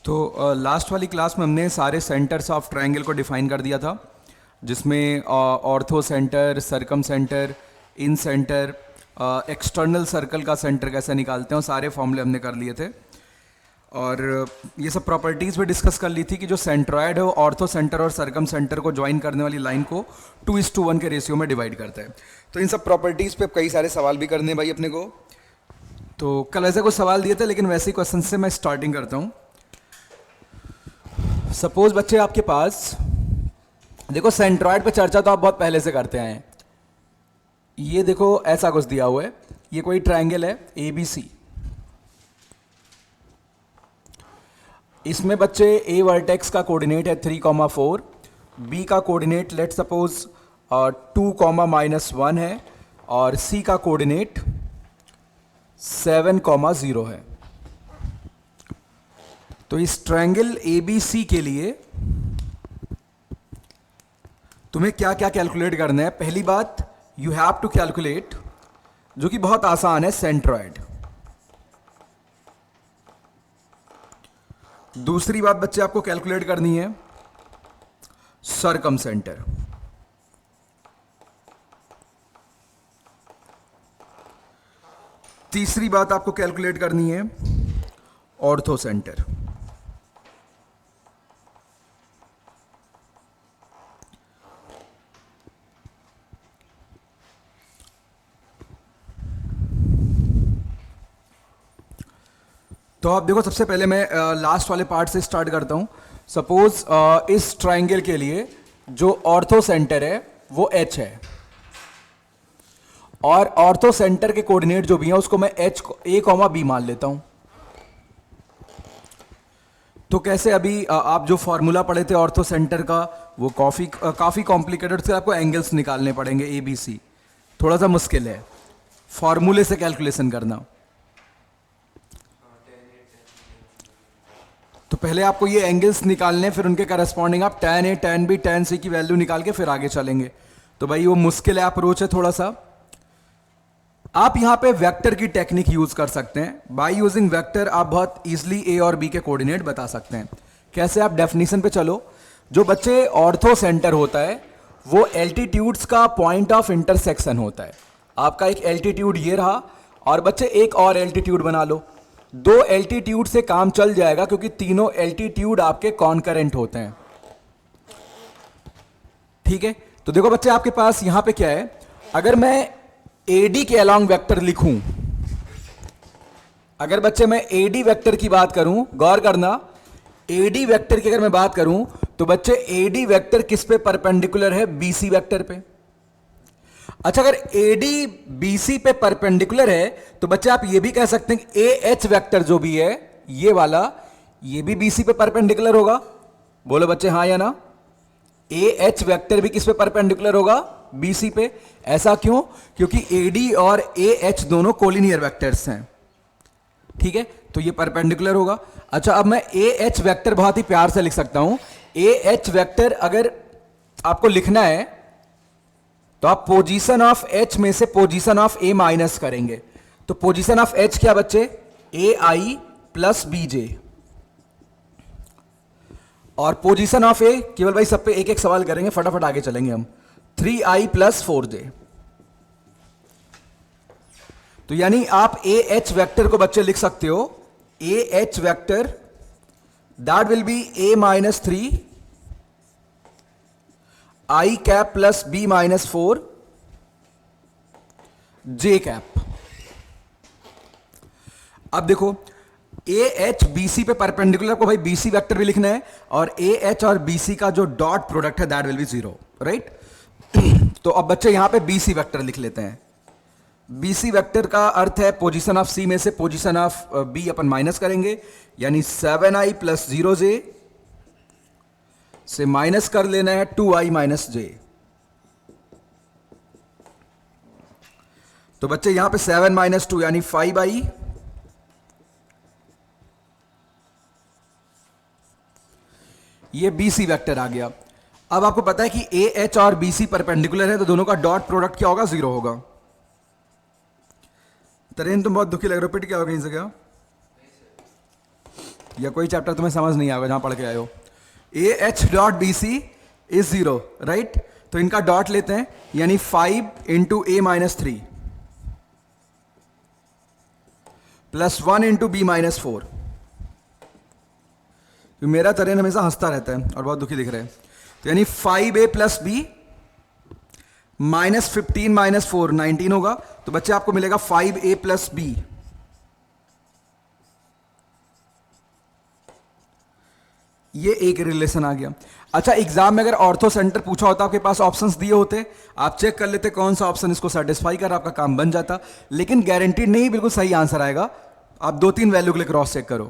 तो लास्ट वाली क्लास में हमने सारे सेंटर्स ऑफ ट्रायंगल को डिफाइन कर दिया था, जिसमें ऑर्थो सेंटर, सरकम सेंटर, इन सेंटर, एक्सटर्नल सर्कल का सेंटर कैसे निकालते हैं, सारे फॉर्मूले हमने कर लिए थे। और ये सब प्रॉपर्टीज़ भी डिस्कस कर ली थी कि जो सेंट्रॉयड है वो ऑर्थो सेंटर और सरकम सेंटर को ज्वाइन करने वाली लाइन को 2:1 के रेशियो में डिवाइड करता है। तो इन सब प्रॉपर्टीज़ पे कई सारे सवाल भी करने हैं भाई अपने को। तो कल ऐसे कुछ सवाल दिए थे, लेकिन वैसे ही क्वेश्चन से मैं स्टार्टिंग करता हूँ। सपोज बच्चे आपके पास देखो, सेंट्रॉयड पे चर्चा तो आप बहुत पहले से करते आए हैं। ये देखो ऐसा कुछ दिया हुआ है, ये कोई ट्रायंगल है ABC। इसमें बच्चे A वर्टेक्स का कोऑर्डिनेट है 3,4, B का कोऑर्डिनेट लेट सपोज 2,-1 है, और C का कोऑर्डिनेट 7,0 है। तो इस ट्रायंगल ABC के लिए तुम्हें क्या क्या कैलकुलेट करना है? पहली बात, यू हैव टू कैलकुलेट, जो कि बहुत आसान है, सेंट्रॉयड। दूसरी बात बच्चे आपको कैलकुलेट करनी है सरकम सेंटर। तीसरी बात आपको कैलकुलेट करनी है ऑर्थो सेंटर। तो आप देखो, सबसे पहले मैं लास्ट वाले पार्ट से स्टार्ट करता हूं। सपोज इस ट्रायंगल के लिए जो ऑर्थो सेंटर है वो H है, और ऑर्थो सेंटर के कोऑर्डिनेट जो भी हैं उसको मैं A,B मान लेता हूं। तो कैसे, अभी आप जो फॉर्मूला पढ़े थे ऑर्थो सेंटर का वो काफ़ी कॉम्प्लिकेटेड से, आपको एंगल्स निकालने पड़ेंगे ABC। थोड़ा सा मुश्किल है फॉर्मूले से कैलकुलेशन करना। तो पहले आपको ये एंगल्स निकालने, फिर उनके करस्पॉन्डिंग आप tan A, tan B, tan C की वैल्यू निकाल के फिर आगे चलेंगे। तो भाई वो मुश्किल है अप्रोच है थोड़ा सा। आप यहां पे वेक्टर की टेक्निक यूज कर सकते हैं। बाय यूजिंग वेक्टर आप बहुत इजीली A और B के कोऑर्डिनेट बता सकते हैं। कैसे? आप डेफिनेशन पे चलो। जो बच्चे ऑर्थो सेंटर होता है वो एल्टीट्यूड्स का पॉइंट ऑफ इंटरसेक्शन होता है। आपका एक एल्टीट्यूड ये रहा, और बच्चे एक और एल्टीट्यूड बना लो। 2 एल्टीट्यूड से काम चल जाएगा, क्योंकि तीनों एल्टीट्यूड आपके कॉन्करेंट होते हैं। ठीक है? तो देखो बच्चे, आपके पास यहां पे क्या है, अगर मैं AD के अलॉन्ग वेक्टर लिखूं, अगर बच्चे मैं AD वेक्टर की बात करूं, गौर करना, AD वेक्टर की अगर मैं बात करूं तो बच्चे AD वेक्टर किस पे परपेंडिकुलर है? BC वेक्टर पे। अच्छा, अगर AD BC पे परपेंडिकुलर है तो बच्चे आप ये भी कह सकते हैं कि AH वेक्टर जो भी है ये वाला, ये भी BC पे परपेंडिकुलर होगा। बोलो बच्चे हाँ या ना? AH वेक्टर भी किस पे परपेंडिकुलर होगा? BC पे। ऐसा क्यों? क्योंकि AD और AH दोनों कोलिनियर वेक्टर्स हैं। ठीक है? तो ये परपेंडिकुलर होगा। अच्छा, अब मैं AH वेक्टर बहुत ही प्यार से लिख सकता हूं। AH वेक्टर अगर आपको लिखना है तो आप पोजीशन ऑफ H में से पोजीशन ऑफ A माइनस करेंगे। तो पोजीशन ऑफ H क्या बच्चे? AI प्लस BJ, और पोजीशन ऑफ A केवल भाई सब पे एक एक सवाल करेंगे, फटाफट आगे चलेंगे हम। 3I plus 4J। तो यानी आप AH वेक्टर को बच्चे लिख सकते हो, AH vector that will be A minus 3 I cap plus B minus 4 J cap. अब देखो, AH BC पे परपेंडिकुलर को भाई BC वेक्टर भी लिखना है, और AH और BC का जो डॉट प्रोडक्ट है दैट विल बी 0, राइट? तो अब बच्चे यहां पे BC वेक्टर लिख लेते हैं। BC वेक्टर का अर्थ है पोजीशन ऑफ C में से position of B upon minus करेंगे, यानी 7I प्लस 0J से माइनस कर लेना है 2I माइनस J। तो बच्चे यहां पे 7 माइनस 2 यानी 5I, ये BC वेक्टर आ गया। अब आपको पता है कि AH और BC परपेंडिकुलर है, तो दोनों का डॉट प्रोडक्ट क्या होगा? 0 होगा। तरेन तुम बहुत दुखी लग रहे हो, पिट क्या हो कहीं से क्या? या कोई चैप्टर तुम्हें समझ नहीं आएगा जहां पढ़ के आए हो। A H dot B C is 0, right. तो इनका डॉट लेते हैं, यानी 5 into A minus 3 plus 1 into B minus 4। मेरा तरेन हमेशा हंसता रहता है और बहुत दुखी दिख रहा है। तो यानी 5a plus B minus 15 minus 4 19 होगा। तो बच्चे आपको मिलेगा 5a प्लस बी। ये एक रिलेशन आ गया। अच्छा, एग्जाम में अगर ऑर्थो सेंटर पूछा होता, आपके पास ऑप्शंस दिए होते, आप चेक कर लेते कौन सा ऑप्शन इसको सेटिस्फाई कर, आपका काम बन जाता। लेकिन गारंटीड नहीं बिल्कुल सही आंसर आएगा। आप 2-3 वैल्यू के लिए क्रॉस चेक करो।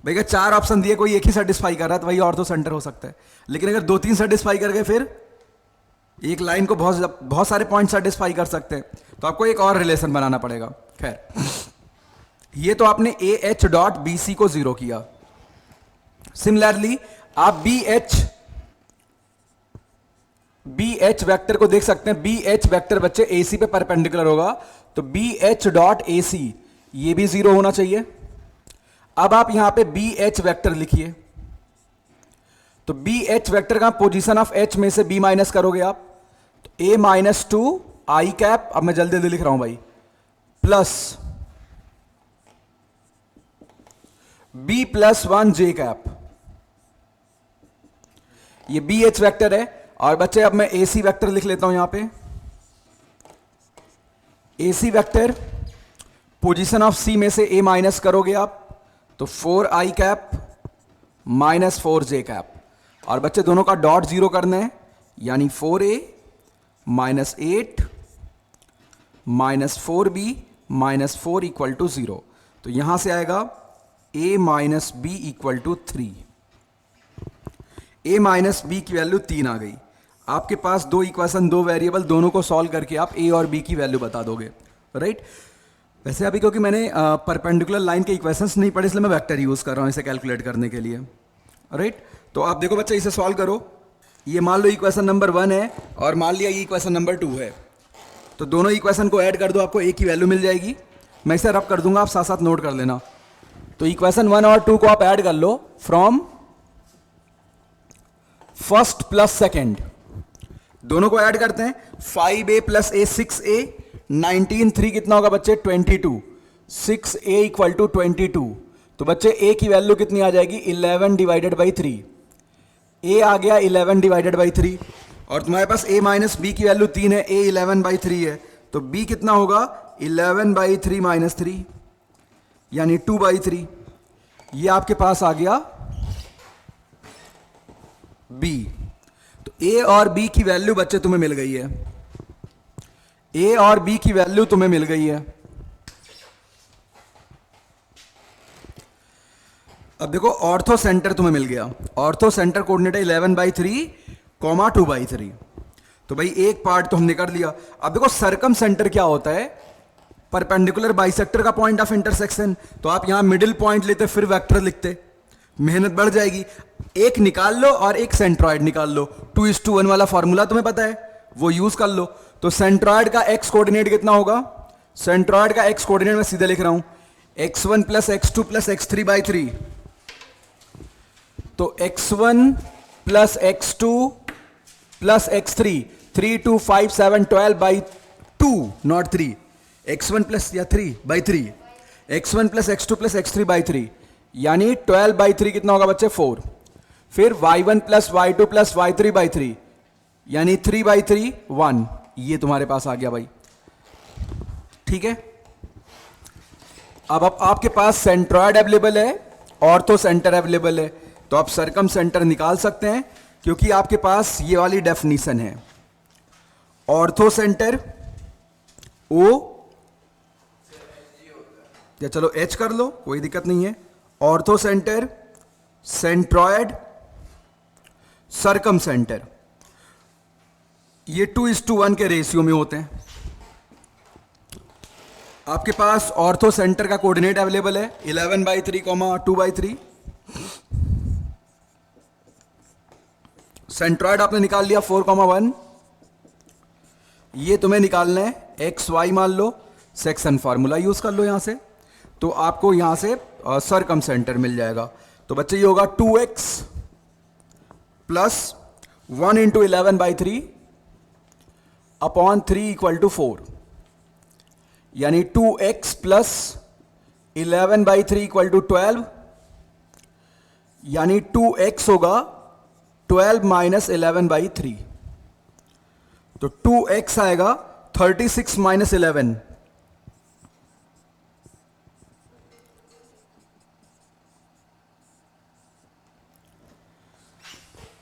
भाई अगर 4 ऑप्शन दिए, कोई एक ही सेटिस्फाई कर रहा है तो वही ऑर्थो सेंटर हो सकता है। लेकिन अगर 2-3 सेटिस्फाई कर गए, फिर एक लाइन को बहुत सारे पॉइंट सेटिस्फाई कर सकते हैं, तो आपको एक और रिलेशन बनाना पड़ेगा। खैर, ये तो आपने A H dot B C को 0 किया। सिमिलरली आप बी एच वेक्टर को देख सकते हैं। बी एच वेक्टर बच्चे ए सी पे परपेंडिकुलर होगा, तो बी एच डॉट ए सी ये भी 0 होना चाहिए। अब आप यहां पे बी एच वेक्टर लिखिए, तो बी एच वेक्टर का पोजीशन ऑफ एच में से बी माइनस करोगे आप, तो ए माइनस 2 आई कैप, अब मैं जल्दी जल्दी लिख रहा हूं भाई, प्लस बी प्लस 1 जे कैप। ये बी एच वेक्टर है। और बच्चे अब मैं ए सी वेक्टर लिख लेता हूं यहां पे। ए सी वेक्टर पोजीशन ऑफ सी में से ए माइनस करोगे आप, तो 4 आई कैप माइनस 4 जे कैप। और बच्चे दोनों का डॉट 0 करना है, यानी 4a minus 8 minus 4b minus 4 equal to 0। तो यहां से आएगा a minus b equal to 3। a minus बी की वैल्यू 3 आ गई। आपके पास 2 इक्वेशन, 2 वेरिएबल, दोनों को सॉल्व करके आप a और b की वैल्यू बता दोगे, राइट। वैसे अभी क्योंकि मैंने परपेंडिकुलर लाइन के इक्वेशंस नहीं पढ़े, इसलिए मैं वेक्टर यूज कर रहा हूं इसे कैलकुलेट करने के लिए, राइट। तो आप देखो बच्चे, इसे सॉल्व करो। ये मान लो इक्वेशन नंबर 1 है और मान लिया ये इक्वेशन नंबर 2 है, तो दोनों इक्वेशन को ऐड कर दो, आपको एक ही वैल्यू मिल जाएगी। मैं इसे रब कर दूंगा, आप साथ साथ नोट कर लेना। तो इक्वेशन 1 और 2 को आप ऐड कर लो फ्रॉम फर्स्ट प्लस सेकेंड। दोनों को ऐड करते हैं, 5a प्लस a 6a 19 3 कितना होगा बच्चे 22, 6a इक्वल टू 22। तो बच्चे a की वैल्यू कितनी आ जाएगी 11 डिवाइडेड बाई 3। a आ गया 11 डिवाइडेड बाई 3, और तुम्हारे पास a माइनस बी की वैल्यू 3 है, a 11 बाई 3 है, तो b कितना होगा 11 बाई 3 माइनस 3, यानी 2 बाई 3। ये आपके पास आ गया b। तो a और b की वैल्यू बच्चे तुम्हें मिल गई है, a और b की वैल्यू तुम्हें मिल गई है। अब देखो ऑर्थो सेंटर तुम्हें मिल गया। ऑर्थो सेंटर कोऑर्डिनेट है 11 बाई 3 कॉमा 2 बाई 3। तो भाई एक पार्ट तो हमने कर लिया। अब देखो सर्कम सेंटर क्या होता है, परपेंडिकुलर बाइसेक्टर का पॉइंट ऑफ इंटरसेक्शन। तो आप यहां मिडिल पॉइंट लेते फिर वेक्टर लिखते, मेहनत बढ़ जाएगी। एक निकाल लो और एक सेंट्रॉइड निकाल लो, 2:1 वाला फॉर्मूला तुम्हें पता है, वो यूज कर लो। तो सेंट्रॉइड का एक्स कोऑर्डिनेट कितना होगा, सेंट्रॉइड का एक्स कोऑर्डिनेट मैं सीधे लिख रहा हूं x1 plus x2 plus x3 by 3। तो x1 plus x2 plus x3, 3 2 5 7 12 by 2 not 3, x1 plus या 3 by 3, x1 plus x2 plus x3 by 3, यानी 12 बाई 3 कितना होगा बच्चे 4। फिर y1 plus y2 plus y3 by 3, यानी 3 बाई 3 1। ये तुम्हारे पास आ गया भाई, ठीक है। अब आपके पास सेंट्रॉइड अवेलेबल है, ऑर्थो सेंटर अवेलेबल है, तो आप सर्कम सेंटर निकाल सकते हैं, क्योंकि आपके पास ये वाली डेफिनेशन है। ऑर्थो सेंटर ओ या चलो एच कर लो, कोई दिक्कत नहीं है। Ortho centre, centroid, circum centre, ये 2:1 के रेशियो में होते हैं। आपके पास ऑर्थो सेंटर का कोऑर्डिनेट अवेलेबल है 11 बाई 3 2 बाई 3। सेंट्रॉयड आपने निकाल लिया 4,1। ये तुम्हें निकालना है एक्स वाई, मान लो सेक्शन फार्मूला यूज कर लो यहां से। तो आपको यहां से सरकम सेंटर मिल जाएगा। तो बच्चे ये होगा 2x plus 1 into 11/3 upon 3 equal to 4, यानी 2x प्लस 11/3 इक्वल टू 12, यानी 2x होगा 12 माइनस 11/3। तो 2x आएगा 36 माइनस 11।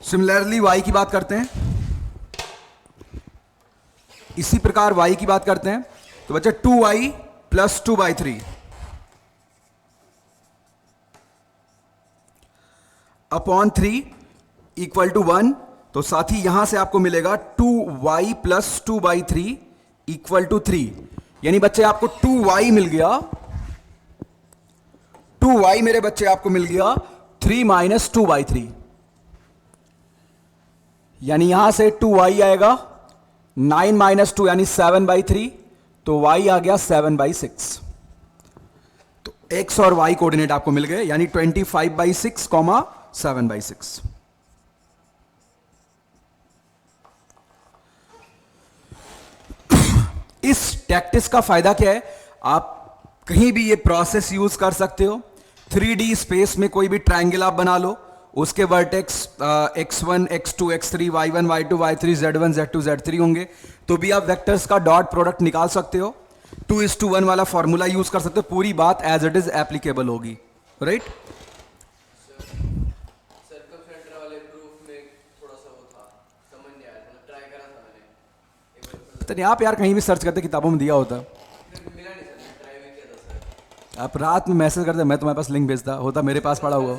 सिमिलरली y की बात करते हैं, इसी प्रकार y की बात करते हैं। तो बच्चे 2y plus 2/3 upon 3 equal to 1। तो साथ ही यहां से आपको मिलेगा 2y प्लस 2/3 इक्वल टू 3, यानी बच्चे आपको 2y मिल गया, 2y मेरे बच्चे आपको मिल गया 3 माइनस 2/3, यानी यहां से 2y आएगा 9 माइनस 2 यानी 7/3, तो y आ गया 7/6। तो x और y कोऑर्डिनेट आपको मिल गए, यानी 25/6 7/6। इस टैक्टिस का फायदा क्या है, आप कहीं भी ये प्रोसेस यूज कर सकते हो। 3D स्पेस में कोई भी ट्रायंगल आप बना लो, उसके vertex x1 x2 x3 y1 y2 y3 z1 z2 z3 होंगे, तो भी आप वेक्टर्स का डॉट प्रोडक्ट निकाल सकते हो। 2:1 वाला फॉर्मूला यूज कर सकते हो, पूरी बात एज इट इज एप्लीकेबल होगी, राइट। तो आप यार कहीं भी सर्च करते किताबों में दिया होता, आप रात में मैसेज करते, मैं तुम्हारे पास लिंक भेजता होता, मेरे पास पड़ा हुआ।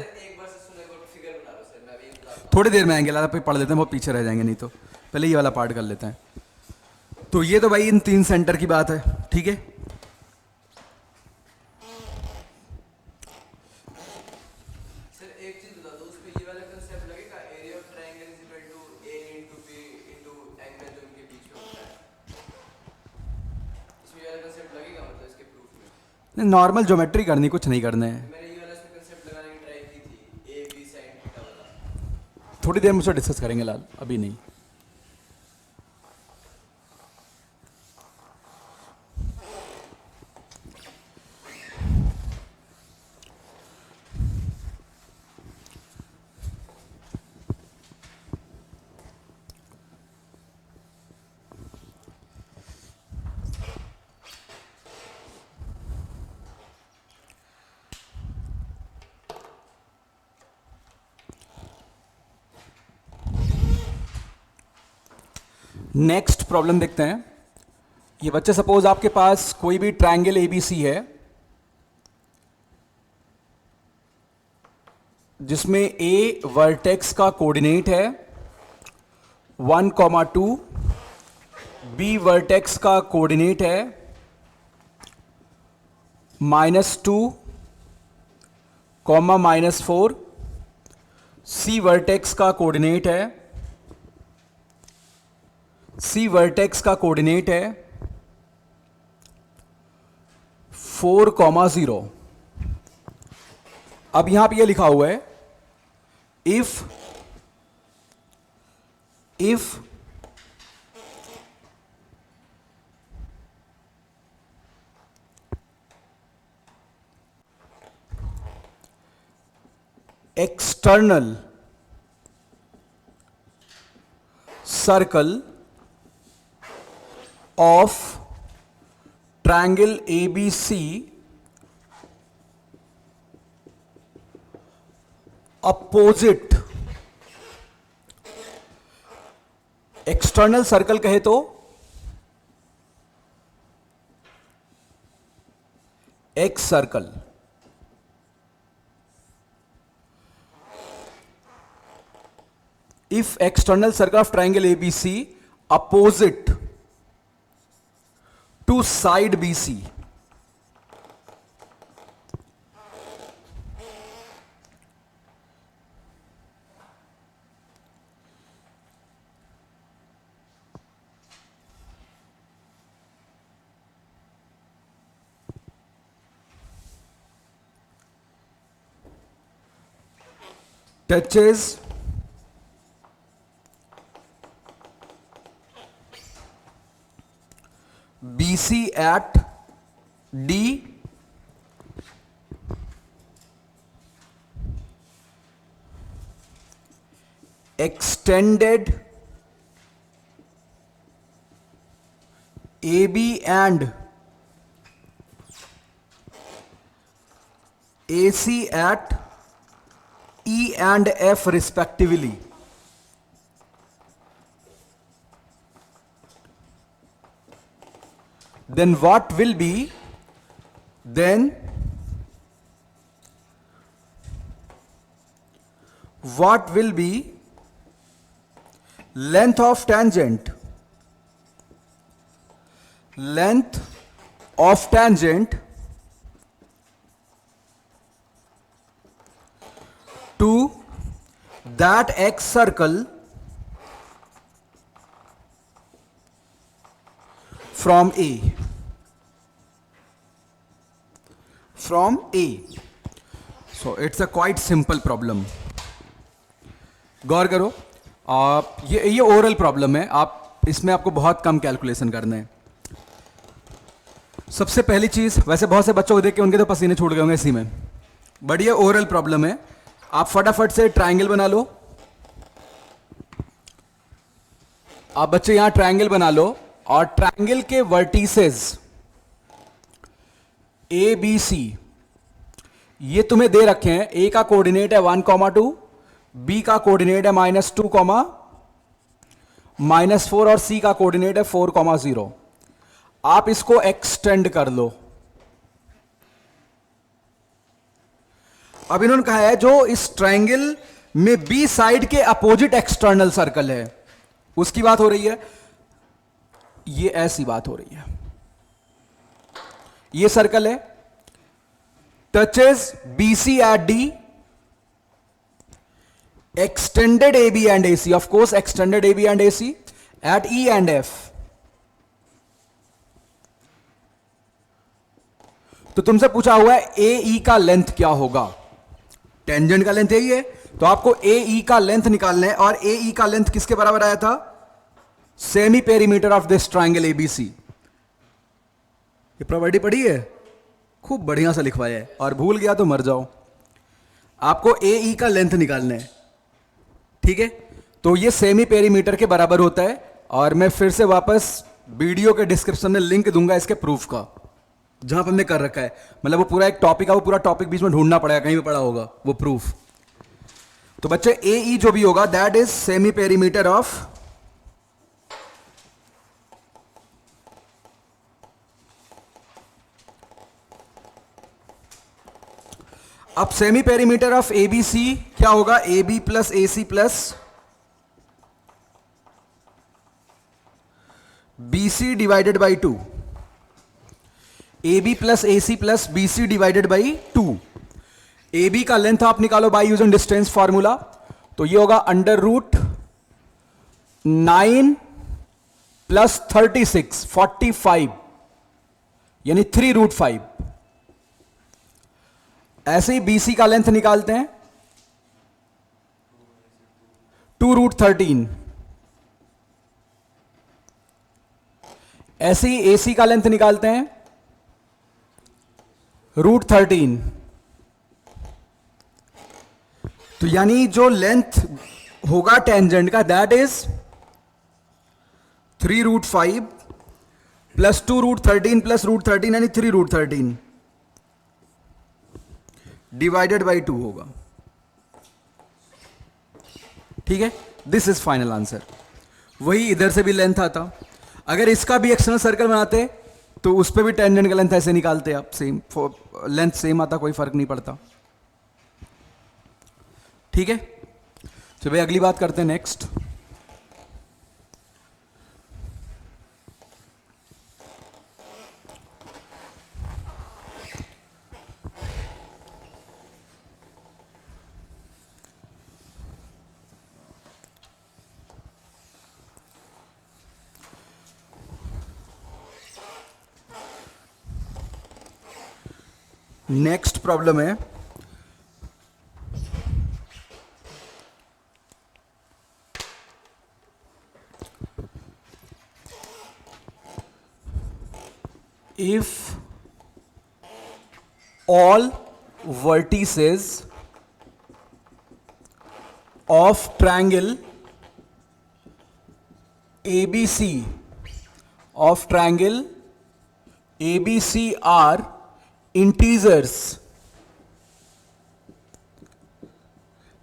थोड़ी देर में आएंगे, लाला पे पढ़ लेते हैं, बहुत पीछे रह जाएंगे नहीं तो। पहले ये वाला पार्ट कर लेते हैं। तो ये तो भाई इन 3 सेंटर की बात है, ठीक है। नॉर्मल ज्योमेट्री करनी, कुछ नहीं करने हैं। थोड़ी देर मुझसे डिस्कस करेंगे लाल, अभी नहीं। नेक्स्ट प्रॉब्लम देखते हैं। ये बच्चे सपोज आपके पास कोई भी ट्रायंगल एबीसी है, जिसमें ए वर्टेक्स का कोऑर्डिनेट है 1,2, बी वर्टेक्स का कोऑर्डिनेट है -2, -4, सी वर्टेक्स का कोऑर्डिनेट है, सी वर्टेक्स का कोऑर्डिनेट है 4,0। अब यहां पे ये लिखा हुआ है if external circle of triangle ABC opposite, external circle कहे तो x circle, if external circle of triangle ABC opposite to side BC, touches BC at D extended AB and AC at E and F respectively, then what will be length of tangent to that X circle from A. So it's a quite simple problem. गौर करो, ये oral problem है, आप इसमें आपको बहुत कम calculation करने हैं. सबसे पहली चीज, वैसे बहुत से बच्चों को देख के उनके तो पसीने छूट गए होंगे इसी में, बट ये ओरल प्रॉब्लम है. आप फटाफट से ट्रायंगल बना लो. आप बच्चे यहां ट्रायंगल बना लो और ट्रायंगल के वर्टिसेस ए बी सी ये तुम्हें दे रखे हैं. ए का कोऑर्डिनेट है 1,2, बी का कोऑर्डिनेट है -2, -4 और सी का कोऑर्डिनेट है 4,0. आप इसको एक्सटेंड कर लो. अब इन्होंने कहा है जो इस ट्रायंगल में बी साइड के अपोजिट एक्सटर्नल सर्कल है उसकी बात हो रही है. ये ऐसी बात हो रही है. ये सर्कल है, touches BC at D, extended AB and AC, of course extended AB and AC at E and F. तो तुमसे पूछा हुआ है AE का लेंथ क्या होगा. टेंजेंट का लेंथ यही है, तो आपको AE का लेंथ निकालना है. और AE का लेंथ किसके बराबर आया था? Semi perimeter of this triangle ABC. ये प्रॉपर्टी पढ़ी है, खूब बढ़िया सा लिखवाया है, और भूल गया तो मर जाओ. आपको AE का लेंथ निकालना है, ठीक है. तो ये सेमी पेरीमीटर के बराबर होता है. और मैं फिर से वापस वीडियो के डिस्क्रिप्शन में लिंक दूंगा इसके प्रूफ का, जहां पर हमने कर रखा है. मतलब वो पूरा एक टॉपिक है, वो पूरा टॉपिक बीच में ढूंढना पड़ेगा, कहीं भी पड़ा होगा वो प्रूफ. तो बच्चे AE जो भी होगा that is semi perimeter of अब सेमी पेरीमीटर ऑफ ABC क्या होगा? AB plus AC plus BC divided by 2. AB plus AC plus BC divided by 2. AB का लेंथ आप निकालो बाय यूजिंग डिस्टेंस फॉर्मूला. तो ये होगा √9 प्लस 36 45 यानी 3√5. ऐसे ही BC का लेंथ निकालते हैं 2√13. ऐसे ही AC का लेंथ निकालते हैं √13. तो यानी जो लेंथ होगा टेंजेंट का दैट इज 3√5 प्लस 2√13 प्लस √13 यानी 3√13 डिवाइडेड बाई 2 होगा. ठीक है, दिस इज फाइनल आंसर. वही इधर से भी लेंथ आता. अगर इसका भी एक्सटर्नल सर्कल बनाते तो उस पर भी टेंजेंट का लेंथ ऐसे निकालते आप. सेम लेंथ सेम आता, कोई फर्क नहीं पड़ता. ठीक है, तो भाई अगली बात करते हैं. नेक्स्ट नेक्स्ट प्रॉब्लम है if all vertices of triangle ABC are integers,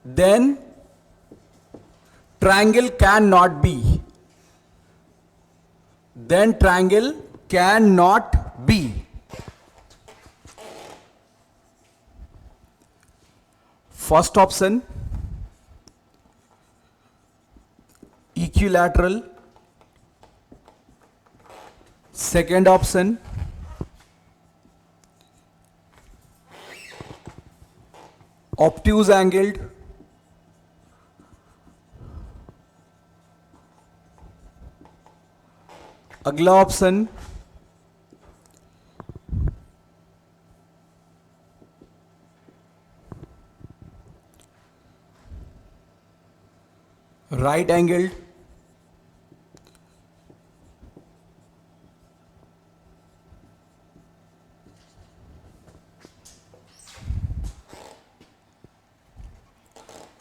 then triangle cannot be. First option, equilateral. Second option, obtuse angled. अगला option right angled.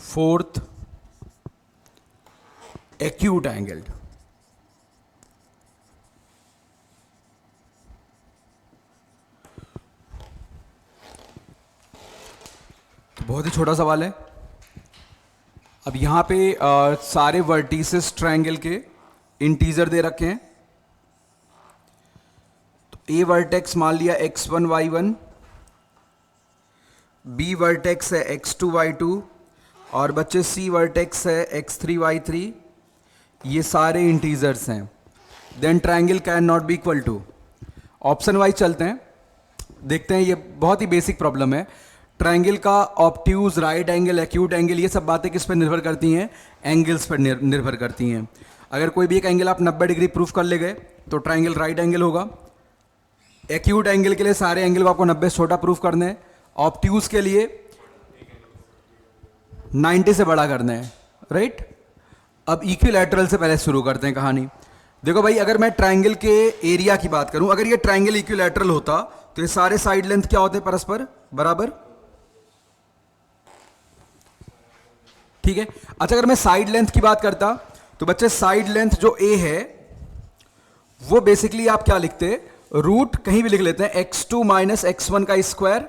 Fourth, acute angled. बहुत ही छोटा सवाल है. अब यहां पे सारे वर्टिसेस ट्रायंगल के इंटीजर दे रखे हैं. तो ए वर्टेक्स मान लिया x1 y1, बी वर्टेक्स है x2 y2 और बच्चे सी वर्टेक्स है x3 y3. ये सारे इंटीजर्स हैं. Then triangle can not be equal to. Option wise चलते हैं, देखते हैं. ये बहुत ही बेसिक प्रॉब्लम है. ट्रायंगल का obtuse, right angle, acute angle, ये सब बातें किस पर निर्भर करती हैं? एंगल्स पर निर्भर करती हैं. अगर कोई भी एक एंगल आप 90 डिग्री प्रूफ कर ले गए तो ट्रायंगल राइट एंगल होगा. एक्यूट एंगल के लिए सारे एंगल को आपको 90 से छोटा प्रूफ करना है. ऑब्ट्यूज के लिए 90 से बड़ा करना है, राइट. अब इक्विलैटरल से पहले शुरू करते हैं कहानी. देखो भाई, अगर मैं ट्रायंगल के एरिया की बात करूं, अगर ये ट्रायंगल इक्विलैटरल होता तो ये सारे साइड लेंथ क्या होते? परस्पर बराबर. ठीक है. अच्छा, अगर मैं साइड लेंथ की बात करता तो बच्चे साइड लेंथ जो ए है वो बेसिकली आप क्या लिखते? रूट कहीं भी लिख लेते हैं, x2 माइनस x1 का square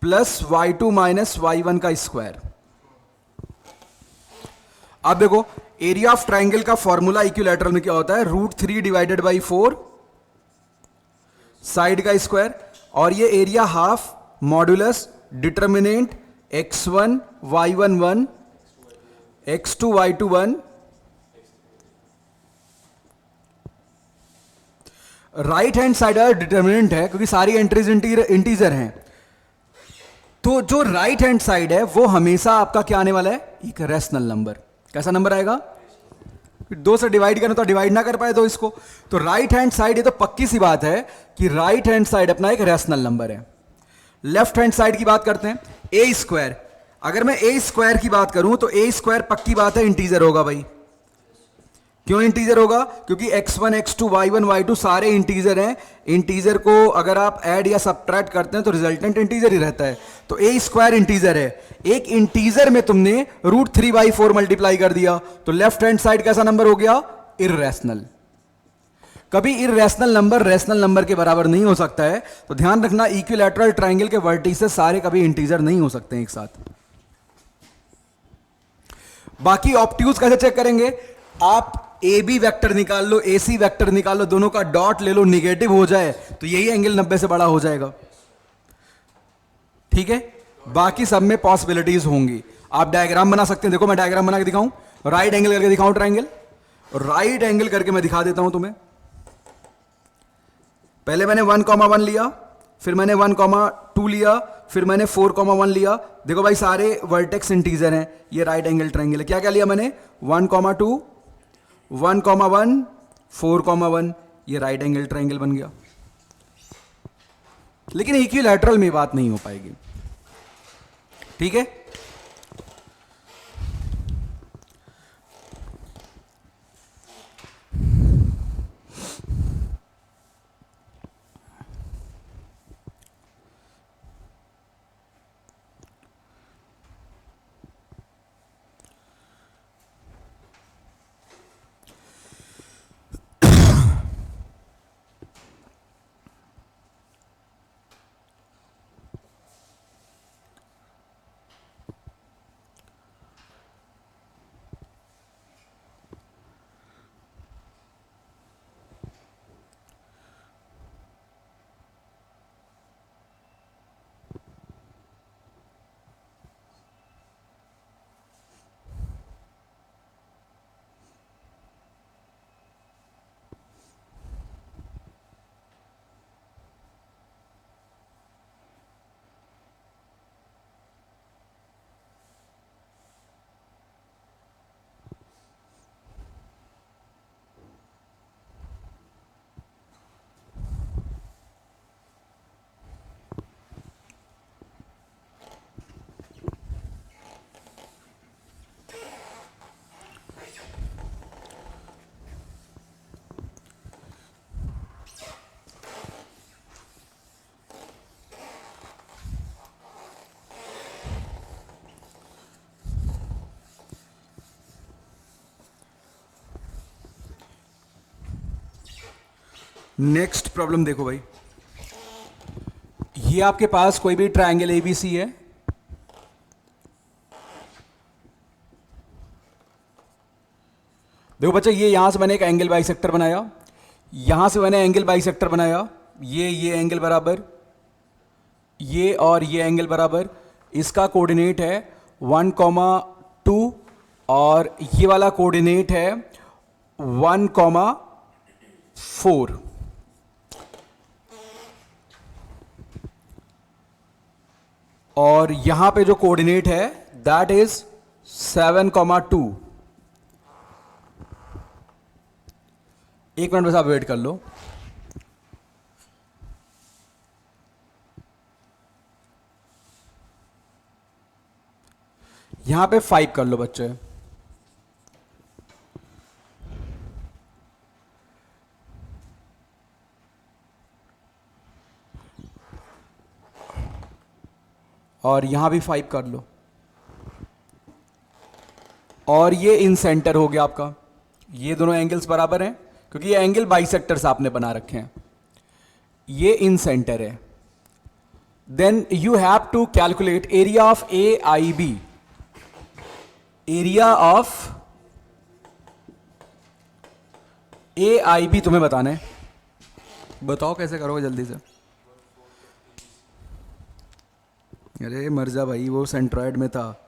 plus y2 minus y1 का स्क्वायर. अब देखो, एरिया ऑफ ट्रायंगल का फॉर्मूला इक्विलैटरल में क्या होता है? √3 डिवाइडेड बाई 4 साइड का स्क्वायर, और ये area half modulus determinant x1 y1 1 x2 y2 1. Right hand side determinant है क्योंकि सारी एंट्रीज इंटीजर हैं. तो जो राइट हैंड साइड है वो हमेशा आपका क्या आने वाला है? एक रैशनल नंबर. कैसा नंबर आएगा? 2 से डिवाइड करना तो डिवाइड ना कर पाए तो इसको. तो राइट हैंड साइड, ये तो पक्की सी बात है कि राइट हैंड साइड अपना एक रैशनल नंबर है. लेफ्ट हैंड साइड की बात करते हैं, ए स्क्वायर. अगर मैं ए स्क्वायर की बात करूं तो ए स्क्वायर पक्की बात है इंटीजर होगा भाई. क्यों इंटीजर होगा? क्योंकि x1 x2 y1 y2 सारे इंटीजर हैं. इंटीजर को अगर आप ऐड या सबट्रैक्ट करते हैं तो रिजल्टेंट इंटीजर ही रहता है. तो ए स्क्वायर इंटीजर है. एक इंटीजर में तुमने √3/4 मल्टीप्लाई कर दिया तो लेफ्ट हैंड साइड कैसा नंबर हो गया? इररेशनल. कभी इररेशनल नंबर रैशनल नंबर के बराबर नहीं हो सकता है. तो ध्यान रखना, इक्विलैटरल ट्रायंगल के वर्टिसेस सारे कभी इंटीजर नहीं हो सकते एक साथ. बाकी ऑब्ट्यूज कैसे चेक करेंगे? आप ए बी वैक्टर निकाल लो, ए सी वैक्टर निकाल लो, दोनों का डॉट ले लो, निगेटिव हो जाए तो यही एंगल 90 से बड़ा हो जाएगा. ठीक है. बाकी सब में पॉसिबिलिटीज होंगी. आप डायग्राम बना सकते हैं. देखो मैं डायग्राम बना के दिखाऊं, राइट एंगल करके दिखाऊं ट्रायंगल. राइट एंगल करके मैं दिखा देता हूं तुम्हें. पहले मैंने 1,1 लिया, फिर मैंने 1,2 लिया, फिर मैंने 4,1 लिया. देखो भाई सारे वर्टेक्स इंटीजर हैं. ये राइट एंगल ट्रायंगल है. क्या क्या लिया मैंने? 1,2 1,1 4,1. ये राइट एंगल ट्रायंगल बन गया. लेकिन इक्विलैटरल में बात नहीं हो पाएगी. ठीक है. नेक्स्ट प्रॉब्लम देखो भाई, ये आपके पास कोई भी ट्रायंगल एबीसी है, देखो बच्चे, ये यहां से मैंने एक एंगल बाइसेक्टर बनाया, यहां से मैंने एंगल बाइसेक्टर बनाया, ये एंगल बराबर, ये और ये एंगल बराबर, इसका कोऑर्डिनेट है 1,2 और ये वाला कोऑर्डिनेट है 1,4। और यहां पे जो कोऑर्डिनेट है दैट इज 7,2। एक मिनट बस आप वेट कर लो। यहां पे 5 कर लो बच्चे, और यहां भी 5 कर लो, और ये इन सेंटर हो गया आपका। ये दोनों एंगल्स बराबर हैं क्योंकि ये एंगल बाइसेक्टर्स आपने बना रखे हैं, ये इन सेंटर है। Then you have to calculate area of A I B. Area of A I B तुम्हें बताना है, बताओ कैसे करोगे जल्दी से। अरे मर जा भाई, वो सेंट्रॉइड में था।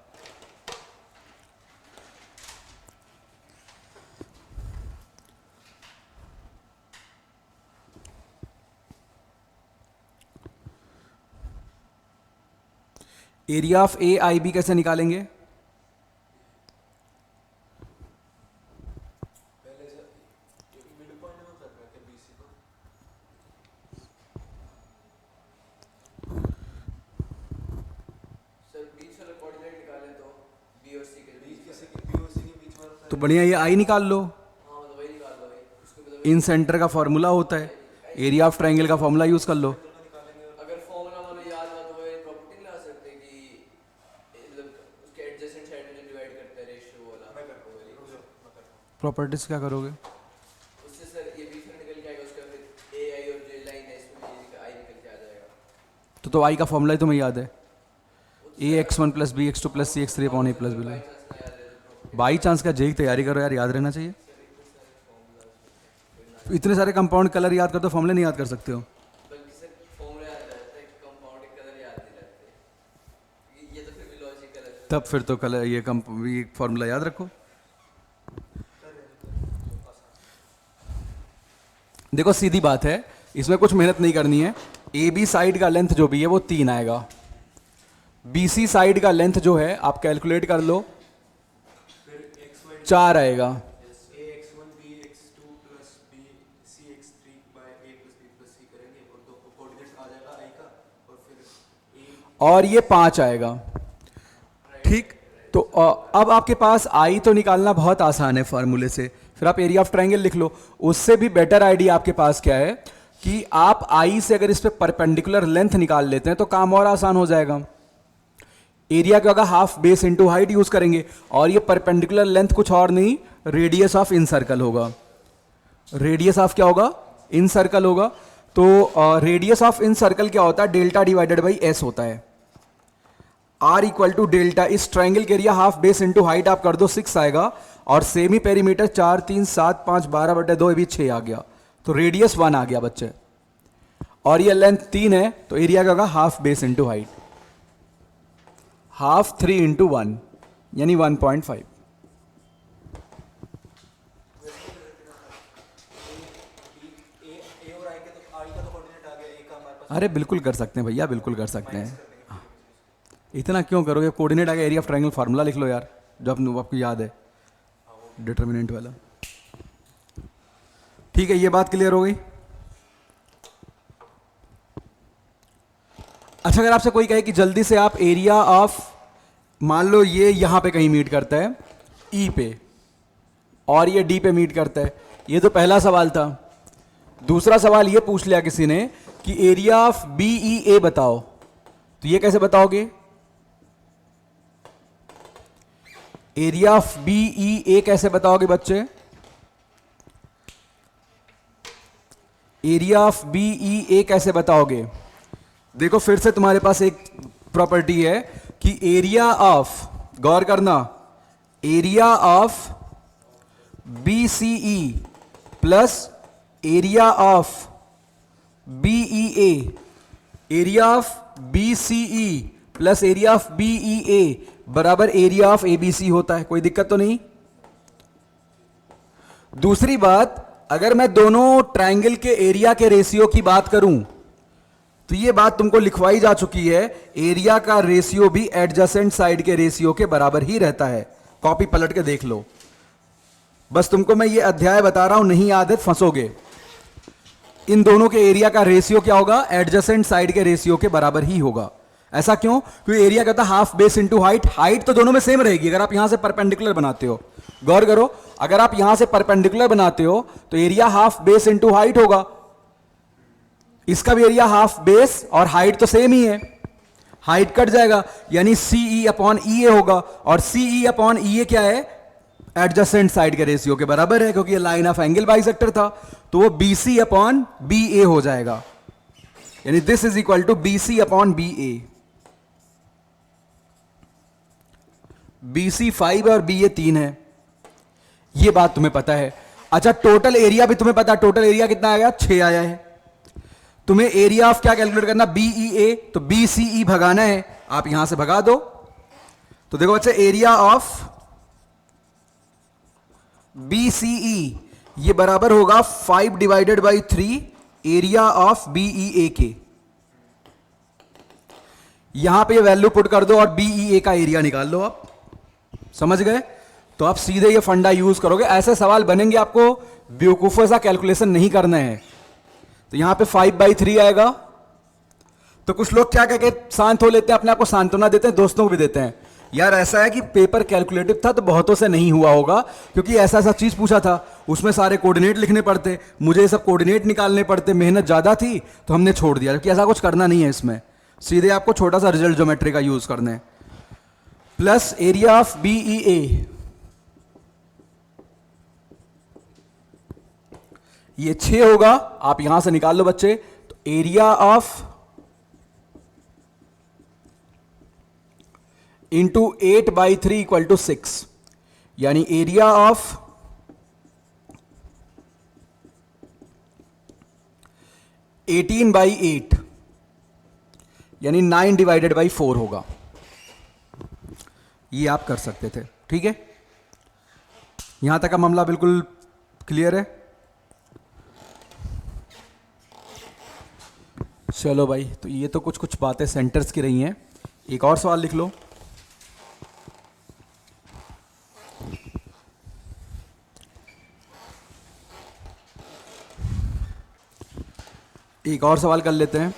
Area of A I B कैसे निकालेंगे? तो बढ़िया, ये आई निकाल लो। इन सेंटर का फॉर्मूला होता है, एरिया ऑफ ट्रायंगल का फॉर्मूला यूज कर लो। अगर फॉर्मूला वाला याद ना तो वो प्रॉपर्टी ला सकते कि मतलब उसके एडजेसेंट साइड में डिवाइड करते हैं रेशियो वाला। मैं करता हूं। प्रॉपर्टीज क्या करोगे? उससे सर ये बीच में निकल के आएगा, उसका फिर ए आई और जे लाइन है इसमें ये आई निकल के आ जाएगा। तो आई का फॉर्मूला ही तुम्हें याद है, A x one plus B x two plus C x three upon A plus B. By chance का जेई तैयारी करो यार, याद रहना चाहिए। तो इतने सारे कंपाउंड कलर याद कर दो, फॉर्मूले नहीं याद कर सकते हो। बल्कि सर फॉर्मूला याद रहता है, कंपाउंड कलर याद नहीं रहते, ये तो फिर भी लॉजिकल है। तब फिर तो कलर ये फॉर्मूला याद रखो। देखो सीधी बात है, इसमें कुछ मेहनत नहीं करनी है। ए बी साइड का लेंथ जो भी है वो 3 आएगा, बी सी साइड का लेंथ जो है आप कैलकुलेट कर लो, 4 आएगा। और ये 5 आएगा, ठीक। तो अब आपके पास आई तो निकालना बहुत आसान है फार्मूले से, फिर आप एरिया ऑफ ट्रायंगल लिख लो। उससे भी बेटर आइडिया आपके पास क्या है कि आप आई से अगर इस पे परपेंडिकुलर लेंथ निकाल लेते हैं तो काम और आसान हो जाएगा। एरिया क्या होगा, half base into height use करेंगे, और ये परपेंडिकुलर लेंथ कुछ और नहीं, रेडियस ऑफ इन सर्कल होगा। रेडियस ऑफ क्या होगा, इन सर्कल होगा। तो रेडियस ऑफ इन सर्कल क्या होता है, डेल्टा डिवाइडेड बाई एस होता है। आर इक्वल टू डेल्टा, इस ट्राइंगल के area half base into height आप कर दो 6 आएगा, और सेमी पेरीमीटर 4 3 7 5 12/2 ये भी 6 आ गया, तो रेडियस 1 आ गया बच्चे। और ये लेंथ 3 है, तो एरिया क्या होगा, half base into height, half 3 into 1 यानी 1.5। अरे बिल्कुल कर सकते हैं भैया, बिल्कुल कर सकते हैं। इतना क्यों करोगे, कोऑर्डिनेट आ गया, एरिया ऑफ ट्रायंगल फार्मूला लिख लो यार, जो आपको याद है, डिटर्मिनेंट वाला। ठीक है, ये बात क्लियर हो गई। अच्छा, अगर आपसे कोई कहे कि जल्दी से आप एरिया ऑफ, मान लो ये यहां पे कहीं मीट करता है ई पे, और ये डी पे मीट करता है, ये तो पहला सवाल था। दूसरा सवाल ये पूछ लिया किसी ने कि एरिया ऑफ बी ई ए बताओ, तो ये कैसे बताओगे, एरिया ऑफ बी ई ए कैसे बताओगे बच्चे? एरिया ऑफ बी ई ए कैसे बताओगे? देखो फिर से तुम्हारे पास एक प्रॉपर्टी है कि एरिया ऑफ, गौर करना, area of B C E plus area of B E A, area of B C E plus area of B E A बराबर area of A B C होता है। कोई दिक्कत तो नहीं? दूसरी बात, अगर मैं दोनों ट्रायंगल के एरिया के रेशियो की बात करूं तो यह बात तुमको लिखवाई जा चुकी है, एरिया का रेशियो भी एडजेसेंट साइड के रेशियो के बराबर ही रहता है। कॉपी पलट के देख लो, बस तुमको मैं ये अध्याय बता रहा हूं, नहीं याद है फंसोगे। इन दोनों के एरिया का रेशियो क्या होगा? एडजेसेंट साइड के रेशियो के बराबर ही होगा। ऐसा क्यों? क्योंकि एरिया कहता है half base into height, height तो दोनों में सेम रहेगी। अगर आप यहां से परपेंडिकुलर बनाते हो, गौर करो, अगर आप यहां से परपेंडिकुलर बनाते हो तो area half base into height होगा। इसका भी एरिया हाफ बेस और हाइट तो सेम ही है, हाइट कट जाएगा, यानी सीई अपॉन ई ए होगा। और सीई अपॉन ई ए क्या है? एडजेसेंट साइड के रेशियो के बराबर है, क्योंकि ये लाइन ऑफ एंगल बाइसेक्टर था, तो वो B C upon B A हो जाएगा, यानी this is equal to B C upon B A. B C 5 है और बी ए 3 है, ये बात तुम्हें पता है। अच्छा, टोटल एरिया भी तुम्हें पता है, टोटल एरिया कितना आया? 6 आया है। तुम्हें एरिया ऑफ क्या कैलकुलेट करना? बीई ए, तो बी सी ई भगाना है, आप यहां से भगा दो। तो देखो बच्चे, area of B C E ये बराबर होगा 5 divided by 3 area of B E A के। यहां पे ये वैल्यू पुट कर दो और बीई ए का एरिया निकाल लो। आप समझ गए? तो आप सीधे ये फंडा यूज करोगे। ऐसे सवाल बनेंगे, आपको बेवकूफों सा कैलकुलेशन नहीं करना है। तो यहां पे 5/3 आएगा। तो कुछ लोग क्या कह के शांत हो लेते हैं, अपने आप को सांत्वना देते हैं, दोस्तों को भी देते हैं, यार ऐसा है कि पेपर कैलकुलेटिव था तो बहुतों से नहीं हुआ होगा, क्योंकि ऐसा ऐसा चीज पूछा था, उसमें सारे कोऑर्डिनेट लिखने पड़ते, मुझे ये सब कोऑर्डिनेट निकालने पड़ते, मेहनत ज्यादा थी तो हमने छोड़ दिया। क्योंकि ऐसा कुछ करना नहीं है इसमें, सीधे आपको छोटा सा रिजल्ट ज्योमेट्री का यूज करना है। प्लस एरिया ऑफ बीई ए, ये 6 होगा, आप यहां से निकाल लो बच्चे। तो area of into 8/3 equal to 6, यानी एरिया ऑफ 18/8 यानी 9 डिवाइडेड बाई 4 होगा। ये आप कर सकते थे, ठीक है? यहां तक का मामला बिल्कुल क्लियर है? चलो भाई, तो ये तो कुछ कुछ बातें सेंटर्स की रही हैं। एक और सवाल लिख लो। एक और सवाल कर लेते हैं।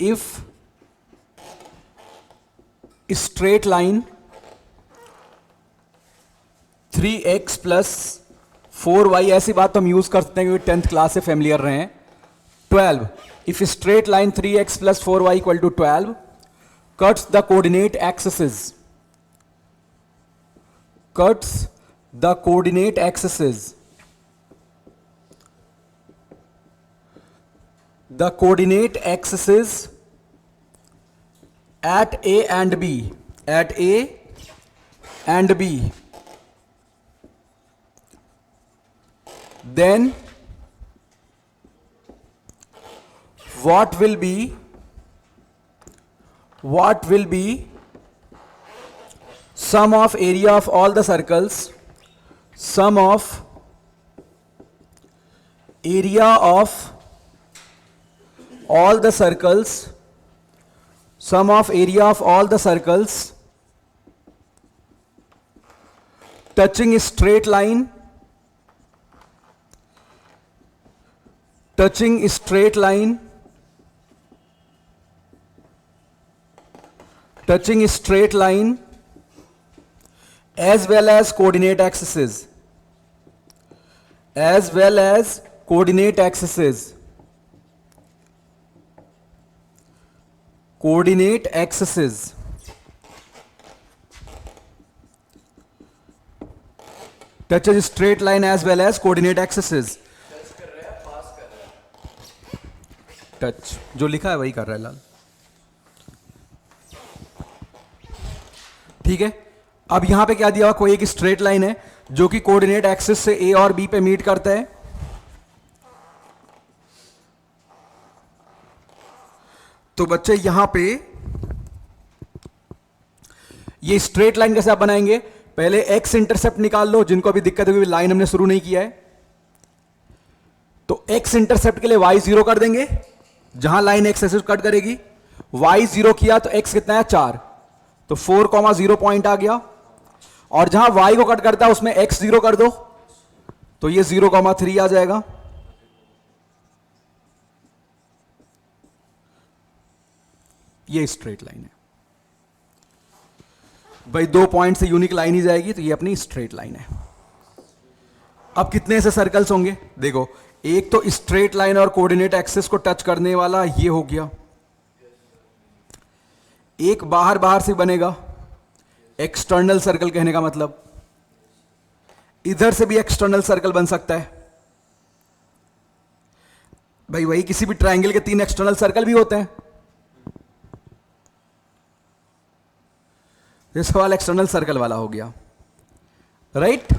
If straight line 3x plus 4y, ऐसी बात तो हम यूज करते हैं क्योंकि 10th क्लास से फैमिलियर रहे हैं। 12, if straight line 3x plus 4y equal to 12 cuts the coordinate axes, cuts the coordinate axes, the coordinate axes at A and B, at A and B, then what will be sum of area of all the circles, sum of area of all the circles, sum of area of all the circles touching straight line, touching straight line, touching straight line as well as coordinate axes, as well as coordinate axes, coordinate axes touches straight line as well as coordinate axes. Touch कर रहा है, पास कर रहा है। Touch जो लिखा है वही कर रहा है लाल। ठीक है, अब यहां पे क्या दिया हुआ, कोई एक स्ट्रेट लाइन है जो कि कोऑर्डिनेट एक्सिस से ए और बी पे मीट करता है। तो बच्चे यहां पे ये स्ट्रेट लाइन कैसे आप बनाएंगे, पहले एक्स इंटरसेप्ट निकाल लो, जिनको अभी दिक्कत होगी लाइन हमने शुरू नहीं किया है। तो एक्स इंटरसेप्ट के लिए वाई 0 कर देंगे, जहां लाइन एक्स एक्सिस कट करेगी। वाई 0 किया तो एक्स कितना है 4, तो 4,0 पॉइंट आ गया। और जहां वाई को कट करता है उसमें एक्स 0 कर दो, तो ये 0,3 आ जाएगा। ये स्ट्रेट लाइन है भाई, 2 पॉइंट से यूनिक लाइन ही जाएगी, तो ये अपनी स्ट्रेट लाइन है। अब कितने ऐसे सर्कल्स होंगे देखो, एक तो स्ट्रेट लाइन और कोऑर्डिनेट एक्सिस को टच करने वाला ये हो गया, एक बाहर बाहर से बनेगा, एक्सटर्नल सर्कल कहने का मतलब, इधर से भी एक्सटर्नल सर्कल बन सकता है भाई, वही किसी भी ट्रायंगल के 3 एक्सटर्नल सर्कल भी होते हैं। ये सवाल एक्सटर्नल सर्कल वाला हो गया, राइट।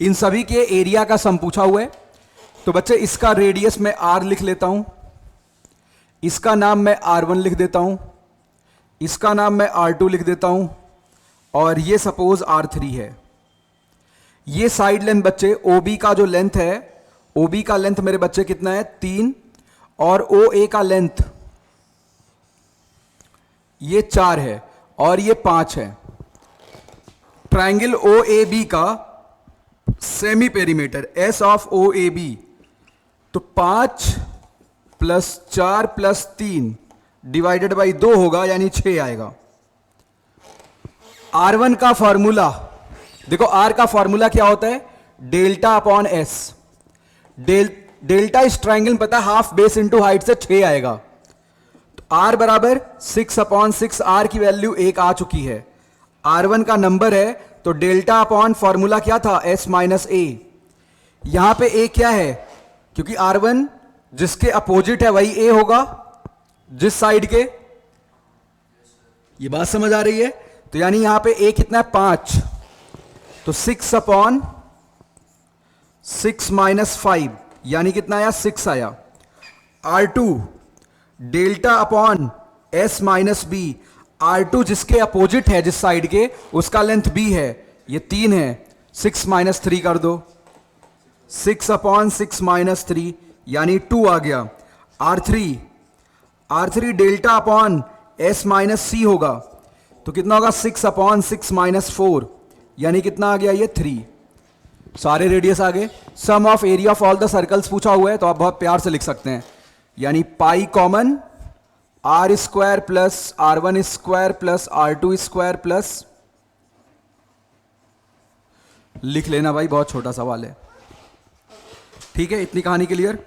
इन सभी के एरिया का सम पूछा हुआ है, तो बच्चे इसका रेडियस मैं r लिख लेता हूं, इसका नाम मैं r1 लिख देता हूं, इसका नाम मैं r2 लिख देता हूं, और ये सपोज r3 है। ये साइड लेंथ बच्चे OB का जो लेंथ है, OB का लेंथ मेरे बच्चे कितना है 3, और OA का लेंथ ये 4 है और ये 5 है। ट्रायंगल OAB का semi perimeter S of OAB, तो 5 + 4 + 3 डिवाइडेड बाई 2 होगा, यानी 6 आएगा। R1 का फॉर्मूला देखो, R का फॉर्मूला क्या होता है, डेल्टा अपॉन S। डेल्टा इस ट्रायंगल पता है हाफ बेस इंटू हाइट से 6 आएगा, तो R बराबर 6/6, R की वैल्यू 1 आ चुकी है। R1 का नंबर है, तो डेल्टा अपॉन फॉर्मूला क्या था S - A। यहां पे A क्या है, क्योंकि R1 जिसके अपोजिट है वही A होगा, जिस साइड के, ये बात समझ आ रही है। तो यानी यहां पे A कितना है 5, तो 6/6 - 5 यानी कितना आया 6 आया। R2 delta upon S - B, R2 जिसके अपोजिट है, जिस साइड के, उसका लेंथ B है, ये 3 है, 6 - 3 कर दो, 6/6 - 3 यानी 2 आ गया। R3 delta upon S - C होगा, तो कितना होगा 6/6 - 4 यानी कितना आ गया ये 3। सारे रेडियस आ गए। Sum of area of all the circles पूछा हुआ है, तो आप बहुत प्यार से लिख सकते हैं, यानी pi common R² plus R1² plus R2² plus, लिख लेना भाई, बहुत छोटा सवाल है। ठीक है, इतनी कहानी क्लियर।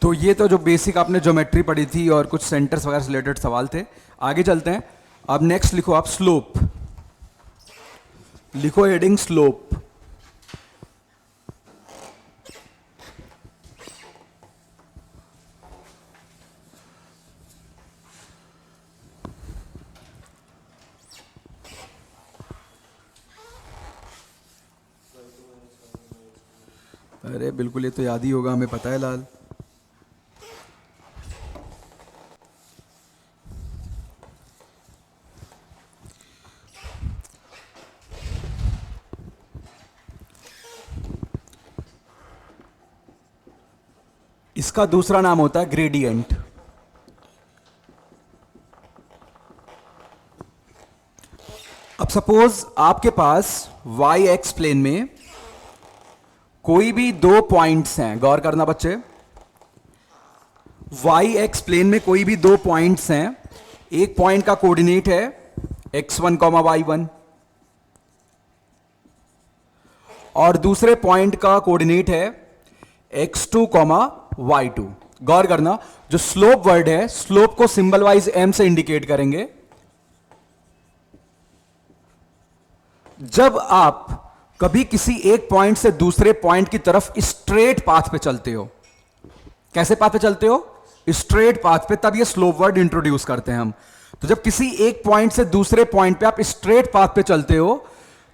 तो ये तो जो बेसिक आपने ज्योमेट्री पढ़ी थी और कुछ सेंटर्स वगैरह से रिलेटेड सवाल थे। आगे चलते हैं। अब नेक्स्ट लिखो आप स्लोप, लिखो हेडिंग स्लोप। अरे बिल्कुल, ये तो याद ही होगा, हमें पता है लाल। इसका दूसरा नाम होता है ग्रेडियंट। सपोज आपके पास वाई एक्स प्लेन में कोई भी दो पॉइंट्स हैं, गौर करना बच्चे, वाई एक्स प्लेन में कोई भी दो पॉइंट्स हैं, एक पॉइंट का कोऑर्डिनेट है x1 y1 और दूसरे पॉइंट का कोऑर्डिनेट है x2 y2। गौर करना, जो स्लोप वर्ड है, स्लोप को सिंबल वाइज m से इंडिकेट करेंगे। जब आप कभी किसी एक पॉइंट से दूसरे पॉइंट की तरफ स्ट्रेट पाथ पे चलते हो, कैसे पाथ पे चलते हो? स्ट्रेट पाथ पे, तब ये स्लोप वर्ड इंट्रोड्यूस करते हैं हम। तो जब किसी एक पॉइंट से दूसरे पॉइंट पे आप स्ट्रेट पाथ पे चलते हो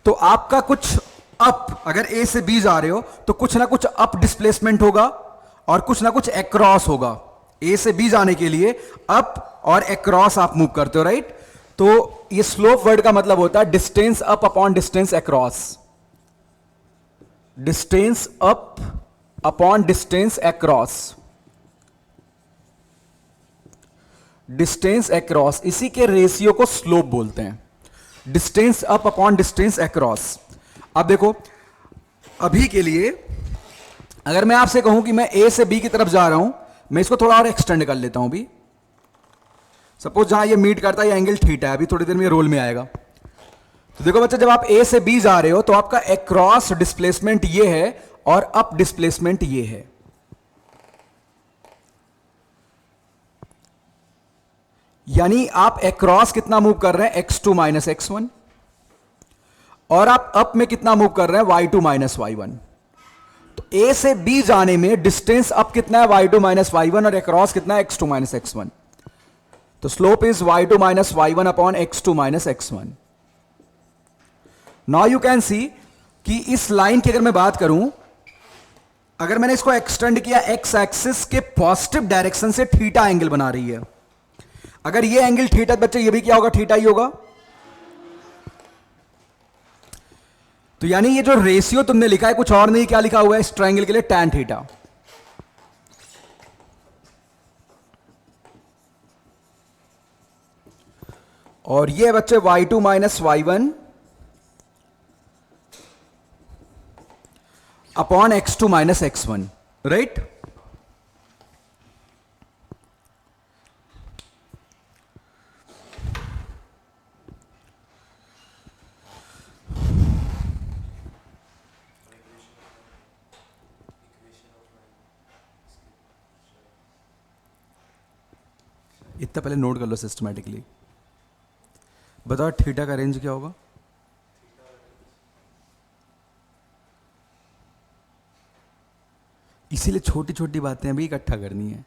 तो आपका कुछ अप, अगर ए से बी जा रहे हो तो कुछ ना कुछ अप डिस्प्लेसमेंट होगा और कुछ ना कुछ एक्रॉस होगा। ए से बी जाने के लिए अप और एक्रॉस आप मूव करते हो, राइट? तो ये स्लोप वर्ड का मतलब होता है distance up upon distance across. Distance up upon distance across, distance across, इसी के रेशियो को स्लोप बोलते हैं, distance up upon distance across. अब देखो, अभी के लिए अगर मैं आपसे कहूं कि मैं ए से बी की तरफ जा रहा हूं, मैं इसको थोड़ा और एक्सटेंड कर लेता हूं। अभी सपोज जहां ये मीट करता है ये एंगल थीटा है, अभी थोड़ी देर में रोल में आएगा। तो देखो बच्चे, जब आप ए से बी जा रहे हो तो आपका एक्रॉस डिस्प्लेसमेंट ये है और अप डिस्प्लेसमेंट ये है। यानी आप एक्रॉस कितना मूव कर रहे हैं? x2 माइनस x1, और आप अप में कितना मूव कर रहे हैं? y2 minus y1। तो a से b जाने में डिस्टेंस अप कितना है? y2 माइनस y1, और एक्रॉस कितना है? x2 minus x1। तो slope is y2 minus y1 upon x2 minus x1। Now you can see कि इस लाइन की अगर मैं बात करूं, अगर मैंने इसको एक्सटेंड किया x एक्सिस के पॉजिटिव डायरेक्शन से, थीटा एंगल बना रही है। अगर ये एंगल थीटा, बच्चे ये भी क्या होगा? थीटा ही होगा। तो यानी ये जो रेशियो तुमने लिखा है कुछ और नहीं, क्या लिखा हुआ है इस ट्रायंगल के लिए? tan theta. और ये बच्चे y2 minus y1 upon x2 minus x1, right? इतना पहले नोट कर लो सिस्टमैटिकली। बताओ थीटा का रेंज क्या होगा? इसीलिए छोटी छोटी बातें अभी इकट्ठा करनी है।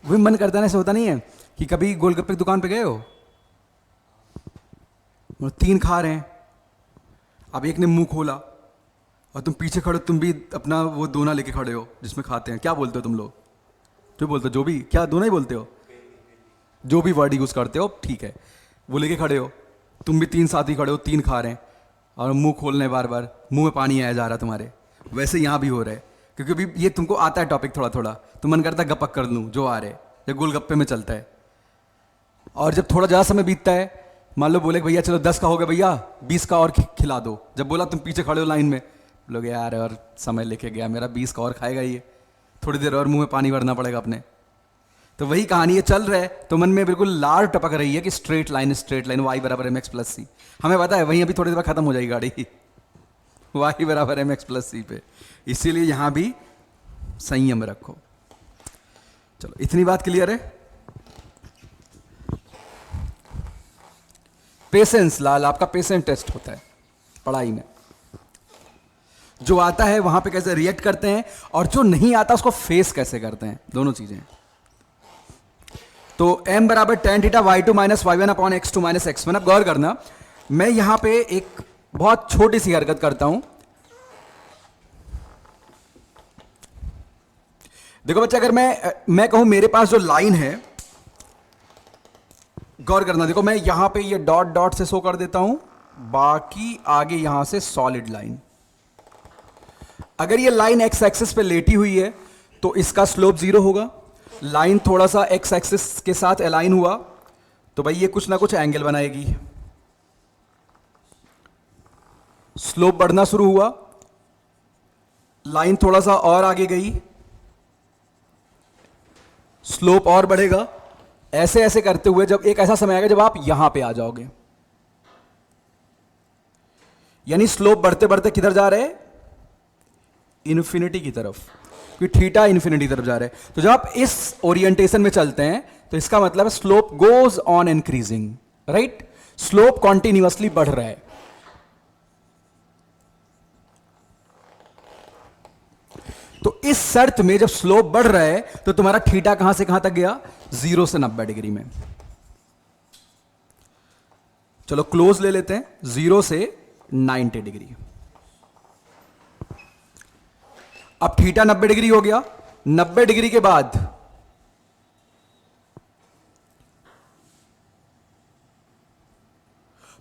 वही मन करता है ना, ऐसा होता नहीं है कि कभी गोलगप्पे की दुकान पे गए हो और तीन खा रहे हैं, अब एक ने मुंह खोला और तुम पीछे खड़े हो, तुम भी अपना वो दोना लेके खड़े हो जिसमें खाते हैं। क्या बोलते हो तुम लोग? जो बोलते हो, जो भी, क्या दोना ही बोलते हो, जो भी वर्ड यूज करते हो, ठीक है, वो लेके खड़े हो। तुम भी तीन साथी खड़े हो, तीन खा रहे हैं और मुंह खोलने, बार बार मुंह में पानी आया जा रहा तुम्हारे। वैसे यहां भी हो रहा है, क्योंकि अभी ये तुमको आता है टॉपिक थोड़ा थोड़ा, तो मन करता है गपक कर लूँ जो आ रहे, जब गोलगप्पे में चलता है। और जब थोड़ा ज़्यादा समय बीतता है, मान लो बोले भैया चलो 10 का हो गया भैया, 20 का और खिला दो। जब बोला तुम पीछे खड़े हो लाइन में, लोग यार और समय लेके गया, मेरा 20 का और खाएगा ये, थोड़ी देर और मुंह में पानी भरना पड़ेगा अपने। तो वही कहानी है, चल रहा है तो मन में बिल्कुल लार टपक रही है कि स्ट्रेट लाइन y बराबर mx प्लस सी। हमें पता है वहीं अभी थोड़ी देर खत्म हो जाएगी गाड़ी y बराबर mx प्लस सी पे। इसीलिए यहां भी संयम रखो। चलो इतनी बात क्लियर है। पेशेंस लाल, आपका पेशेंस टेस्ट होता है पढ़ाई में। जो आता है वहां पे कैसे रिएक्ट करते हैं, और जो नहीं आता उसको फेस कैसे करते हैं, दोनों चीजें। तो m बराबर tan theta y2 minus y1 upon x2 minus x1। अब गौर करना, मैं यहां पे एक बहुत छोटी सी हरकत करता हूं। देखो बच्चे, अगर मैं कहूं मेरे पास जो लाइन है, गौर करना, देखो मैं यहां पे ये डॉट डॉट से शो कर देता हूं, बाकी आगे यहां से सॉलिड लाइन। अगर ये लाइन x एक्सिस पे लेटी हुई है तो इसका स्लोप 0 होगा। लाइन थोड़ा सा x एक्सिस के साथ अलाइन हुआ तो भाई ये कुछ ना कुछ एंगल बनाएगी। स्लोप बढ़ना शुरू हुआ, लाइन थोड़ा सा और आगे गई, स्लोप और बढ़ेगा, ऐसे ऐसे करते हुए जब एक ऐसा समय आएगा जब आप यहां पे आ जाओगे, यानी स्लोप बढ़ते बढ़ते किधर जा रहे हैं, इन्फिनिटी की तरफ, क्योंकि थीटा इन्फिनिटी की तरफ जा रहे हैं। तो जब आप इस ओरिएंटेशन में चलते हैं तो इसका मतलब है slope goes on increasing, right, slope continuously बढ़ रहा है। तो इस शर्त में जब स्लोप बढ़ रहा है तो तुम्हारा थीटा कहां से कहां तक गया, 0 से 90 डिग्री में। चलो क्लोज ले लेते हैं, 0 से 90 डिग्री। अब थीटा 90 डिग्री हो गया। 90 डिग्री के बाद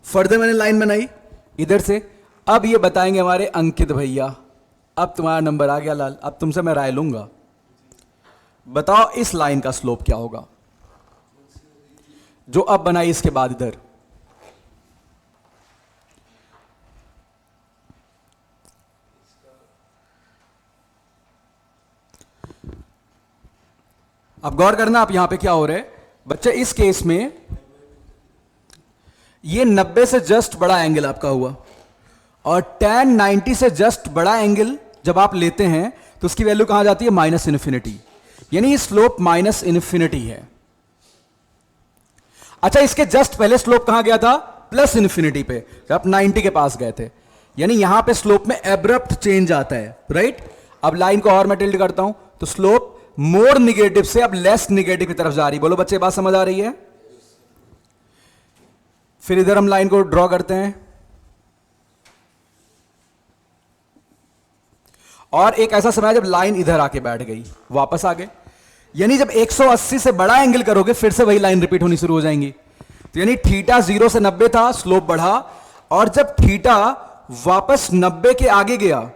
फर्दर मैंने लाइन बनाई इधर से। अब ये बताएंगे हमारे अंकित भैया, अब तुम्हारा नंबर आ गया लाल, अब तुमसे मैं राय लूंगा, बताओ इस लाइन का स्लोप क्या होगा जो अब बनाई इसके बाद इधर। अब गौर करना आप यहां पे क्या हो रहा है बच्चे, इस केस में ये 90 से जस्ट बड़ा एंगल आपका हुआ, और tan 90 से जस्ट बड़ा एंगल जब आप लेते हैं तो उसकी वैल्यू कहां जाती है, माइनस इन्फिनिटी, यानी ये स्लोप माइनस इन्फिनिटी है। अच्छा, इसके जस्ट पहले स्लोप कहां गया था, प्लस इन्फिनिटी पे, जब आप 90 के पास गए थे, यानी यहां पे स्लोप में एब्रप्ट चेंज आता है, राइट। अब लाइन को और मैं टिल्ट करता हूं तो स्लोप मोर निगेटिव से अब लेस निगेटिव की तरफ जा रही। बोलो बच्चे, बात समझ आ रही है। फिर इधर हम लाइन को ड्रॉ करते हैं, और एक ऐसा समय जब लाइन इधर आके बैठ गई, वापस आ गए, यानी जब 180 से बड़ा एंगल करोगे फिर से वही लाइन रिपीट होनी शुरू हो जाएंगी। तो यानी थीटा 0 से 90 था, स्लोप बढ़ा, और जब थीटा वापस 90 के आगे गया,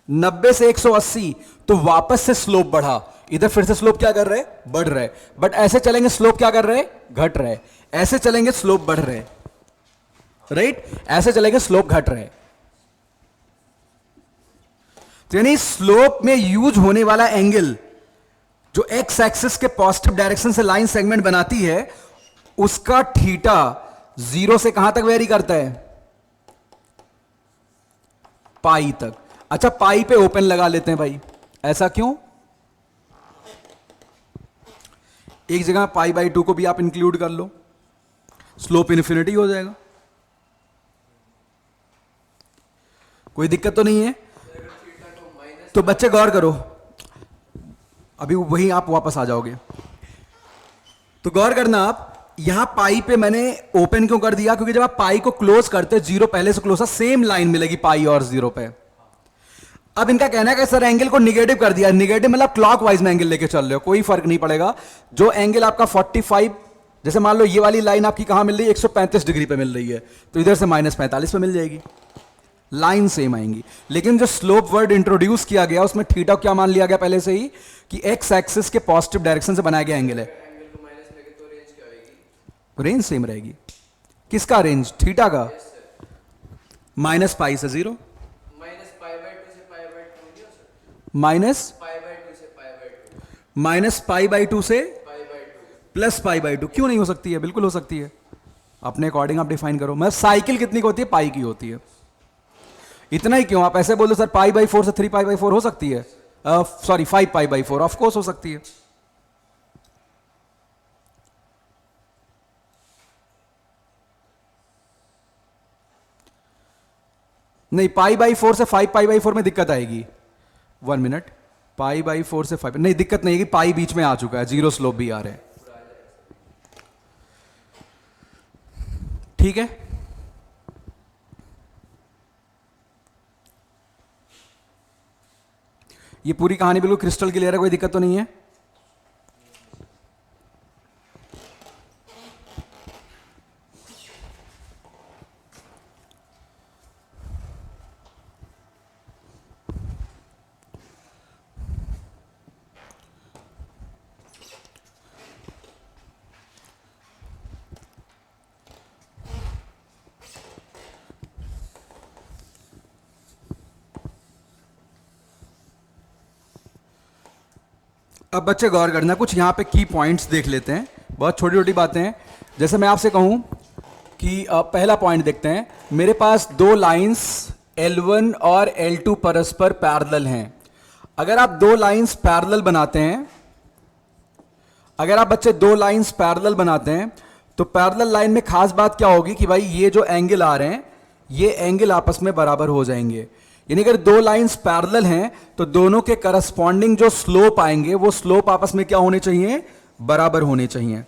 90 से 180, तो वापस से स्लोप बढ़ा। इधर फिर से स्लोप क्या कर रहे हैं, बढ़ रहे, बट ऐसे चलेंगे स्लोप क्या कर रहे हैं, घट रहे, ऐसे चलेंगे स्लोप बढ़ रहे, राइट, ऐसे चलेंगे स्लोप घट रहे। तो यानी स्लोप में यूज होने वाला एंगल जो एक्स एक्सिस के पॉजिटिव डायरेक्शन से लाइन सेगमेंट बनाती है, उसका थीटा 0 से कहां तक वेरी करता है, पाई तक। अच्छा, पाई पे ओपन लगा लेते हैं भाई, ऐसा क्यों, एक जगह पाई बाई 2 को भी आप इंक्लूड कर लो, स्लोप इन्फिनिटी हो जाएगा, कोई दिक्कत तो नहीं है। तो बच्चे गौर करो, अभी वहीं आप वापस आ जाओगे, तो गौर करना आप, यहां पाई पे मैंने ओपन क्यों कर दिया, क्योंकि जब आप पाई को क्लोज करते, 0 पहले से क्लोज था, सेम लाइन मिलेगी पाई और 0 पे। अब इनका कहना है कि सर एंगल को निगेटिव कर दिया, निगेटिव मतलब क्लॉकवाइज में एंगल लेके चल रहे हो, कोई फर्क नहीं पड़ेगा। जो एंगल आपका 45, जैसे मान लो ये वाली लाइन आपकी कहां मिल रही है, 135 डिग्री पे मिल रही है, तो इधर से -45 पे मिल जाएगी, लाइन सेम आएंगी। लेकिन जो स्लोप वर्ड इंट्रोड्यूस किया गया उसमें थीटा क्या मान लिया गया पहले से ही, कि एक्स एक्सिस के पॉजिटिव डायरेक्शन से बनाया गया एंगल है, एंगल को माइनस लेके तो रेंज क्या आएगी, रेंज सेम रहेगी। किसका रेंज, थीटा का, माइनस पाई से 0, माइनस पाई बाई 2 से पाई बाई 2 नहीं हो सकता, माइनस पाई बाई 2 से pi by 2, minus pi by 2 से pi by 2, plus pi by 2, क्यों नहीं हो सकती है, बिल्कुल हो सकती है, अपने अकॉर्डिंग आप डिफाइन करो। मतलब साइकिल कितनी की होती है, पाई की होती है, इतना ही क्यों, आप ऐसे बोलो सर पाई बाई 4 से 3 पाई बाई 4 हो सकती है, sorry 5 pi by 4, of course हो सकती है। नहीं, पाई बाई 4 से 5 पाई बाई 4 में दिक्कत आएगी, 1 मिनट, पाई बाई 4 से 5 नहीं, दिक्कत नहीं आएगी, पाई बीच में आ चुका है, 0 स्लोप भी आ रहे हैं, ठीक है। ये पूरी कहानी बिल्कुल क्रिस्टल क्लियर है, कोई दिक्कत तो नहीं है। अब बच्चे गौर करना, कुछ यहाँ पे की पॉइंट्स देख लेते हैं, बहुत छोटी छोटी बातें हैं। जैसे मैं आपसे कहूँ कि पहला पॉइंट देखते हैं, मेरे पास दो लाइंस L1 और L2 परस्पर पैरेलल हैं। अगर आप दो लाइंस पैरेलल बनाते हैं, अगर आप बच्चे दो लाइंस पैरेलल बनाते हैं, तो पैरेलल लाइन में खास बात क्या होगी कि भाई ये जो एंगल आ रहे हैं, ये एंगल आपस में बराबर हो जाएंगे। यानी अगर दो लाइंस पैरेलल हैं तो दोनों के करस्पॉन्डिंग जो स्लोप आएंगे वो स्लोप आपस में क्या होने चाहिए, बराबर होने चाहिए,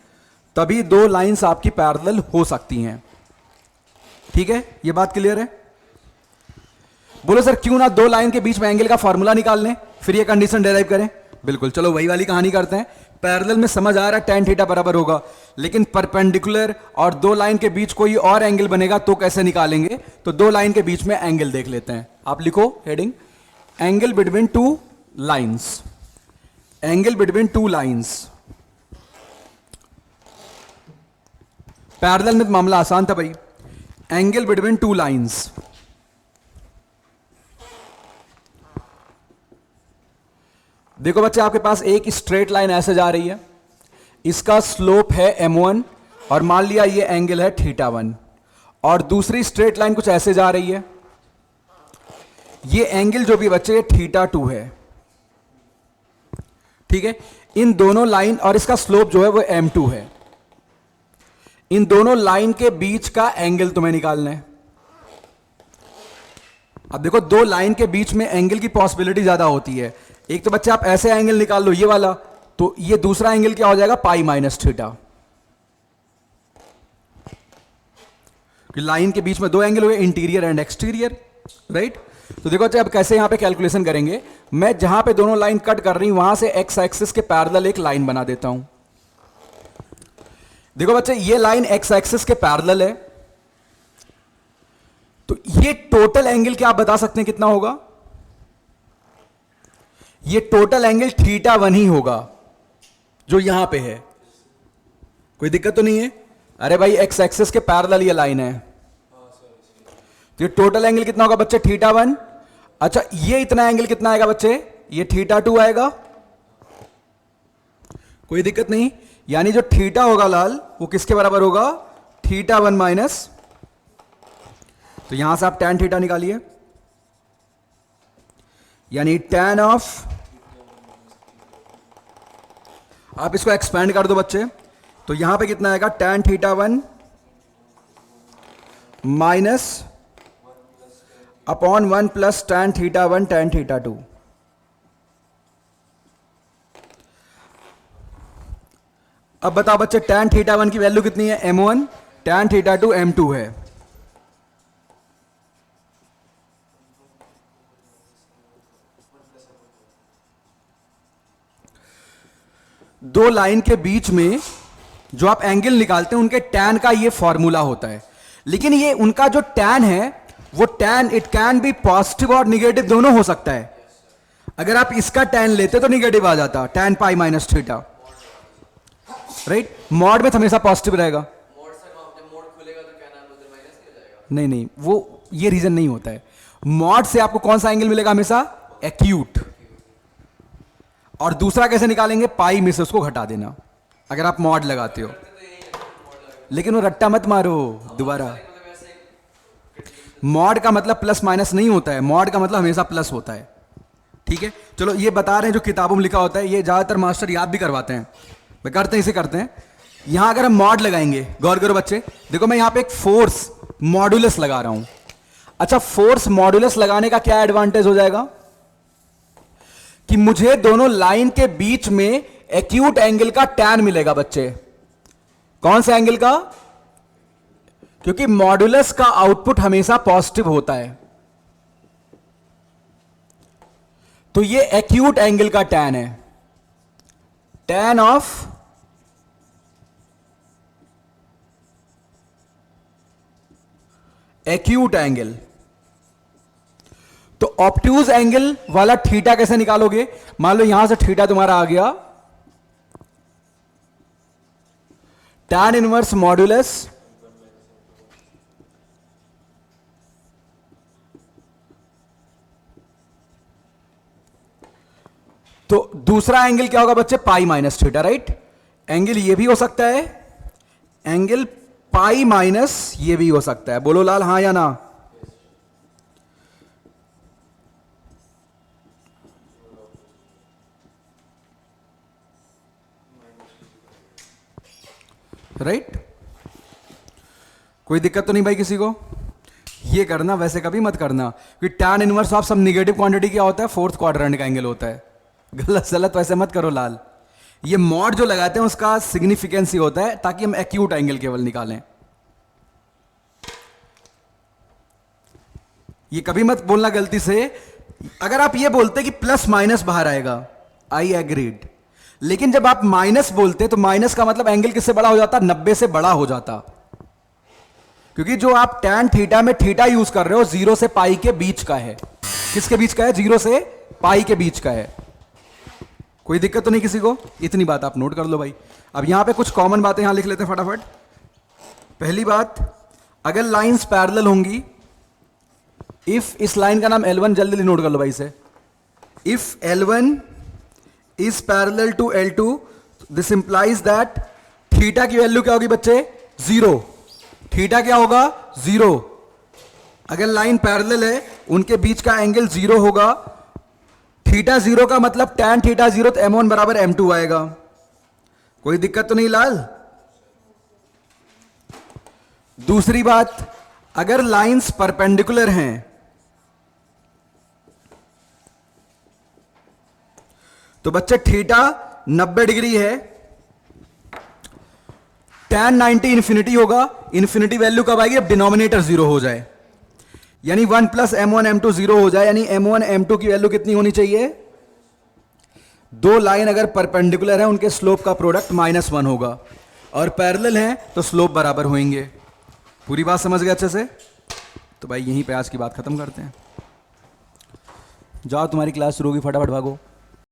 तभी दो लाइंस आपकी पैरेलल हो सकती हैं। ठीक है, ये बात क्लियर है? बोलो सर क्यों ना दो लाइन के बीच में एंगल का फॉर्मूला निकाल लें, फिर ये कंडीशन डेराइव करें। बिल्कुल, चलो वही वाली कहानी करते हैं। पैरेलल में समझ आ रहा है tan थीटा बराबर होगा, लेकिन परपेंडिकुलर और दो लाइन के बीच कोई और एंगल बनेगा तो कैसे निकालेंगे? तो दो लाइन के बीच में एंगल देख लेते हैं। आप लिखो heading, angle between two lines. Angle between two lines. Parallel में मामला आसान था भाई। एंगल बिटवीन टू लाइंस, देखो बच्चे आपके पास एक स्ट्रेट लाइन ऐसे जा रही है, इसका स्लोप है m1 और मान लिया ये एंगल है θ1, और दूसरी स्ट्रेट लाइन कुछ ऐसे जा रही है, ये एंगल जो भी बच्चे θ2 है। ठीक है, इन दोनों लाइन और इसका स्लोप जो है वो m2 है। इन दोनों लाइन के बीच का एंगल तुम्हें निकालना है। अब देखो दो लाइन के बीच में एंगल की पॉसिबिलिटी ज्यादा होती है। एक तो बच्चे आप ऐसे एंगल निकाल लो ये वाला, तो ये दूसरा एंगल क्या हो जाएगा, पाई माइनस थीटा। लाइन के बीच में दो एंगल हुए, इंटीरियर एंड एक्सटीरियर, राइट। तो देखो अब कैसे यहां पे कैलकुलेशन करेंगे। मैं जहां पे दोनों लाइन कट कर रही हूं वहां से एक्स एक्सिस के पैरेलल एक लाइन बना देता हूं। देखो बच्चे ये लाइन एक्स एक्सिस के पैरेलल है, तो ये टोटल एंगल क्या आप बता सकते हैं कितना होगा? ये टोटल एंगल θ1 ही होगा जो यहां पे है। कोई दिक्कत तो नहीं है? अरे भाई एक्स एक्सिस के पैरेलल ये लाइन है, तो ये टोटल एंगल कितना होगा बच्चे, θ1। अच्छा ये इतना एंगल कितना आएगा बच्चे, ये θ2 आएगा। कोई दिक्कत नहीं, यानी जो थीटा होगा लाल वो किसके बराबर होगा, θ1 माइनस, तो यहां से आप tan थीटा निकालिए, यानी tan ऑफ, आप इसको एक्सपेंड कर दो बच्चे, तो यहां पे कितना आएगा, tan θ1 minus upon 1 plus tan θ1 tan θ2। अब बताओ बच्चे tan θ1 की वैल्यू कितनी है, m1, tan θ2 m2 है। दो लाइन के बीच में जो आप एंगल निकालते हैं उनके टैन का ये फॉर्मूला होता है, लेकिन ये उनका जो टैन है वो tan it can be positive और निगेटिव दोनों हो सकता है। अगर आप इसका टैन लेते तो निगेटिव आ जाता, tan pi minus theta, right. Mod में तो हमेशा पॉजिटिव रहेगा। मोड से जब मोड खुलेगा तो क्या नाम उधर माइनस नहीं हो जाएगा? नहीं नहीं, वो ये रीजन नहीं होता है। मॉड से आपको कौन सा एंगल मिलेगा, हमेशा एक्यूट। और दूसरा कैसे निकालेंगे, पाई में से उसको घटा देना अगर आप मॉड लगाते हो, लेकिन वो रट्टा मत मारो दोबारा। मॉड का मतलब प्लस माइनस नहीं होता है, मॉड का मतलब हमेशा प्लस होता है। ठीक है, चलो ये बता रहे हैं जो किताबों में लिखा होता है, ये ज्यादातर मास्टर याद भी करवाते हैं, वे करते हैं इसे करते हैं। यहां अगर हम मॉड लगाएंगे, गौर करो बच्चे, देखो मैं यहां पे एक फोर्स मॉड्यूलस लगा रहा हूं। अच्छा फोर्स मॉड्यूलस लगाने का क्या एडवांटेज हो जाएगा कि मुझे दोनों लाइन के बीच में एक्यूट एंगल का टैन मिलेगा बच्चे। कौन सा एंगल का, क्योंकि मॉड्यूलस का आउटपुट हमेशा पॉजिटिव होता है, तो ये एक्यूट एंगल का टैन है, टैन ऑफ एक्यूट एंगल। तो ऑब्ट्यूज एंगल वाला थीटा कैसे निकालोगे, मान लो यहां से थीटा तुम्हारा आ गया, टैन इनवर्स मॉड्यूलस तो दूसरा एंगल क्या होगा बच्चे, pi minus theta, right. Angle ये भी हो सकता है, एंगल पाई माइनस ये भी हो सकता है। बोलो लाल हां या ना। राइट कोई दिक्कत तो नहीं भाई किसी को। ये करना वैसे कभी मत करना, क्योंकि टैन इनवर्स ऑफ सब निगेटिव क्वांटिटी क्या होता है, फोर्थ क्वाड्रेंट का एंगल होता है। गलत गलत वैसे मत करो लाल। ये मॉड जो लगाते हैं उसका सिग्निफिकेंस ही होता है ताकि हम एक्यूट एंगल केवल निकालें। ये कभी मत बोलना गलती से। अगर आप ये बोलते कि प्लस माइनस बाहर आएगा, आई एग्रीड, लेकिन जब आप माइनस बोलते तो माइनस का मतलब एंगल किससे बड़ा हो जाता, 90 से बड़ा हो जाता। क्योंकि जो आप टैन थीटा में थीटा यूज कर रहे हो 0 से पाई के बीच का है। किसके बीच का है, 0 से पाई के बीच का है। कोई दिक्कत तो नहीं किसी को, इतनी बात आप नोट कर लो भाई। अब यहां पे कुछ कॉमन बातें यहां लिख लेते हैं फटाफट। पहली बात, अगर लाइंस पैरेलल होंगी, इफ, इस लाइन का नाम L1, जल्दी जल्दी नोट कर लो भाई इसे। If L1 is parallel to L2, this implies that theta की वैल्यू क्या होगी बच्चे, 0। थीटा क्या होगा, 0। अगर लाइन पैरेलल है उनके बीच का एंगल 0 होगा। थीटा 0 का मतलब tan थीटा 0, तो M1 बराबर M2 आएगा। कोई दिक्कत तो नहीं लाल। दूसरी बात, अगर लाइंस परपेंडिकुलर हैं तो बच्चे थीटा 90 डिग्री है, tan 90 इंफिनिटी होगा। इंफिनिटी वैल्यू कब आएगी, अब डिनोमिनेटर 0 हो जाए, यानी 1 प्लस M1 M2 0 हो जाए, यानी M1 M2 की वैल्यू कितनी होनी चाहिए, दो लाइन अगर परपेंडिकुलर है उनके स्लोप का प्रोडक्ट -1 होगा, और पैरेलल हैं तो स्लोप बराबर होंगे। पूरी बात समझ गए अच्छे से। तो भाई यहीं पे आज की बात खत्म करते हैं। जाओ तुम्हारी क्लास शुरू होगी, फटाफट भागो।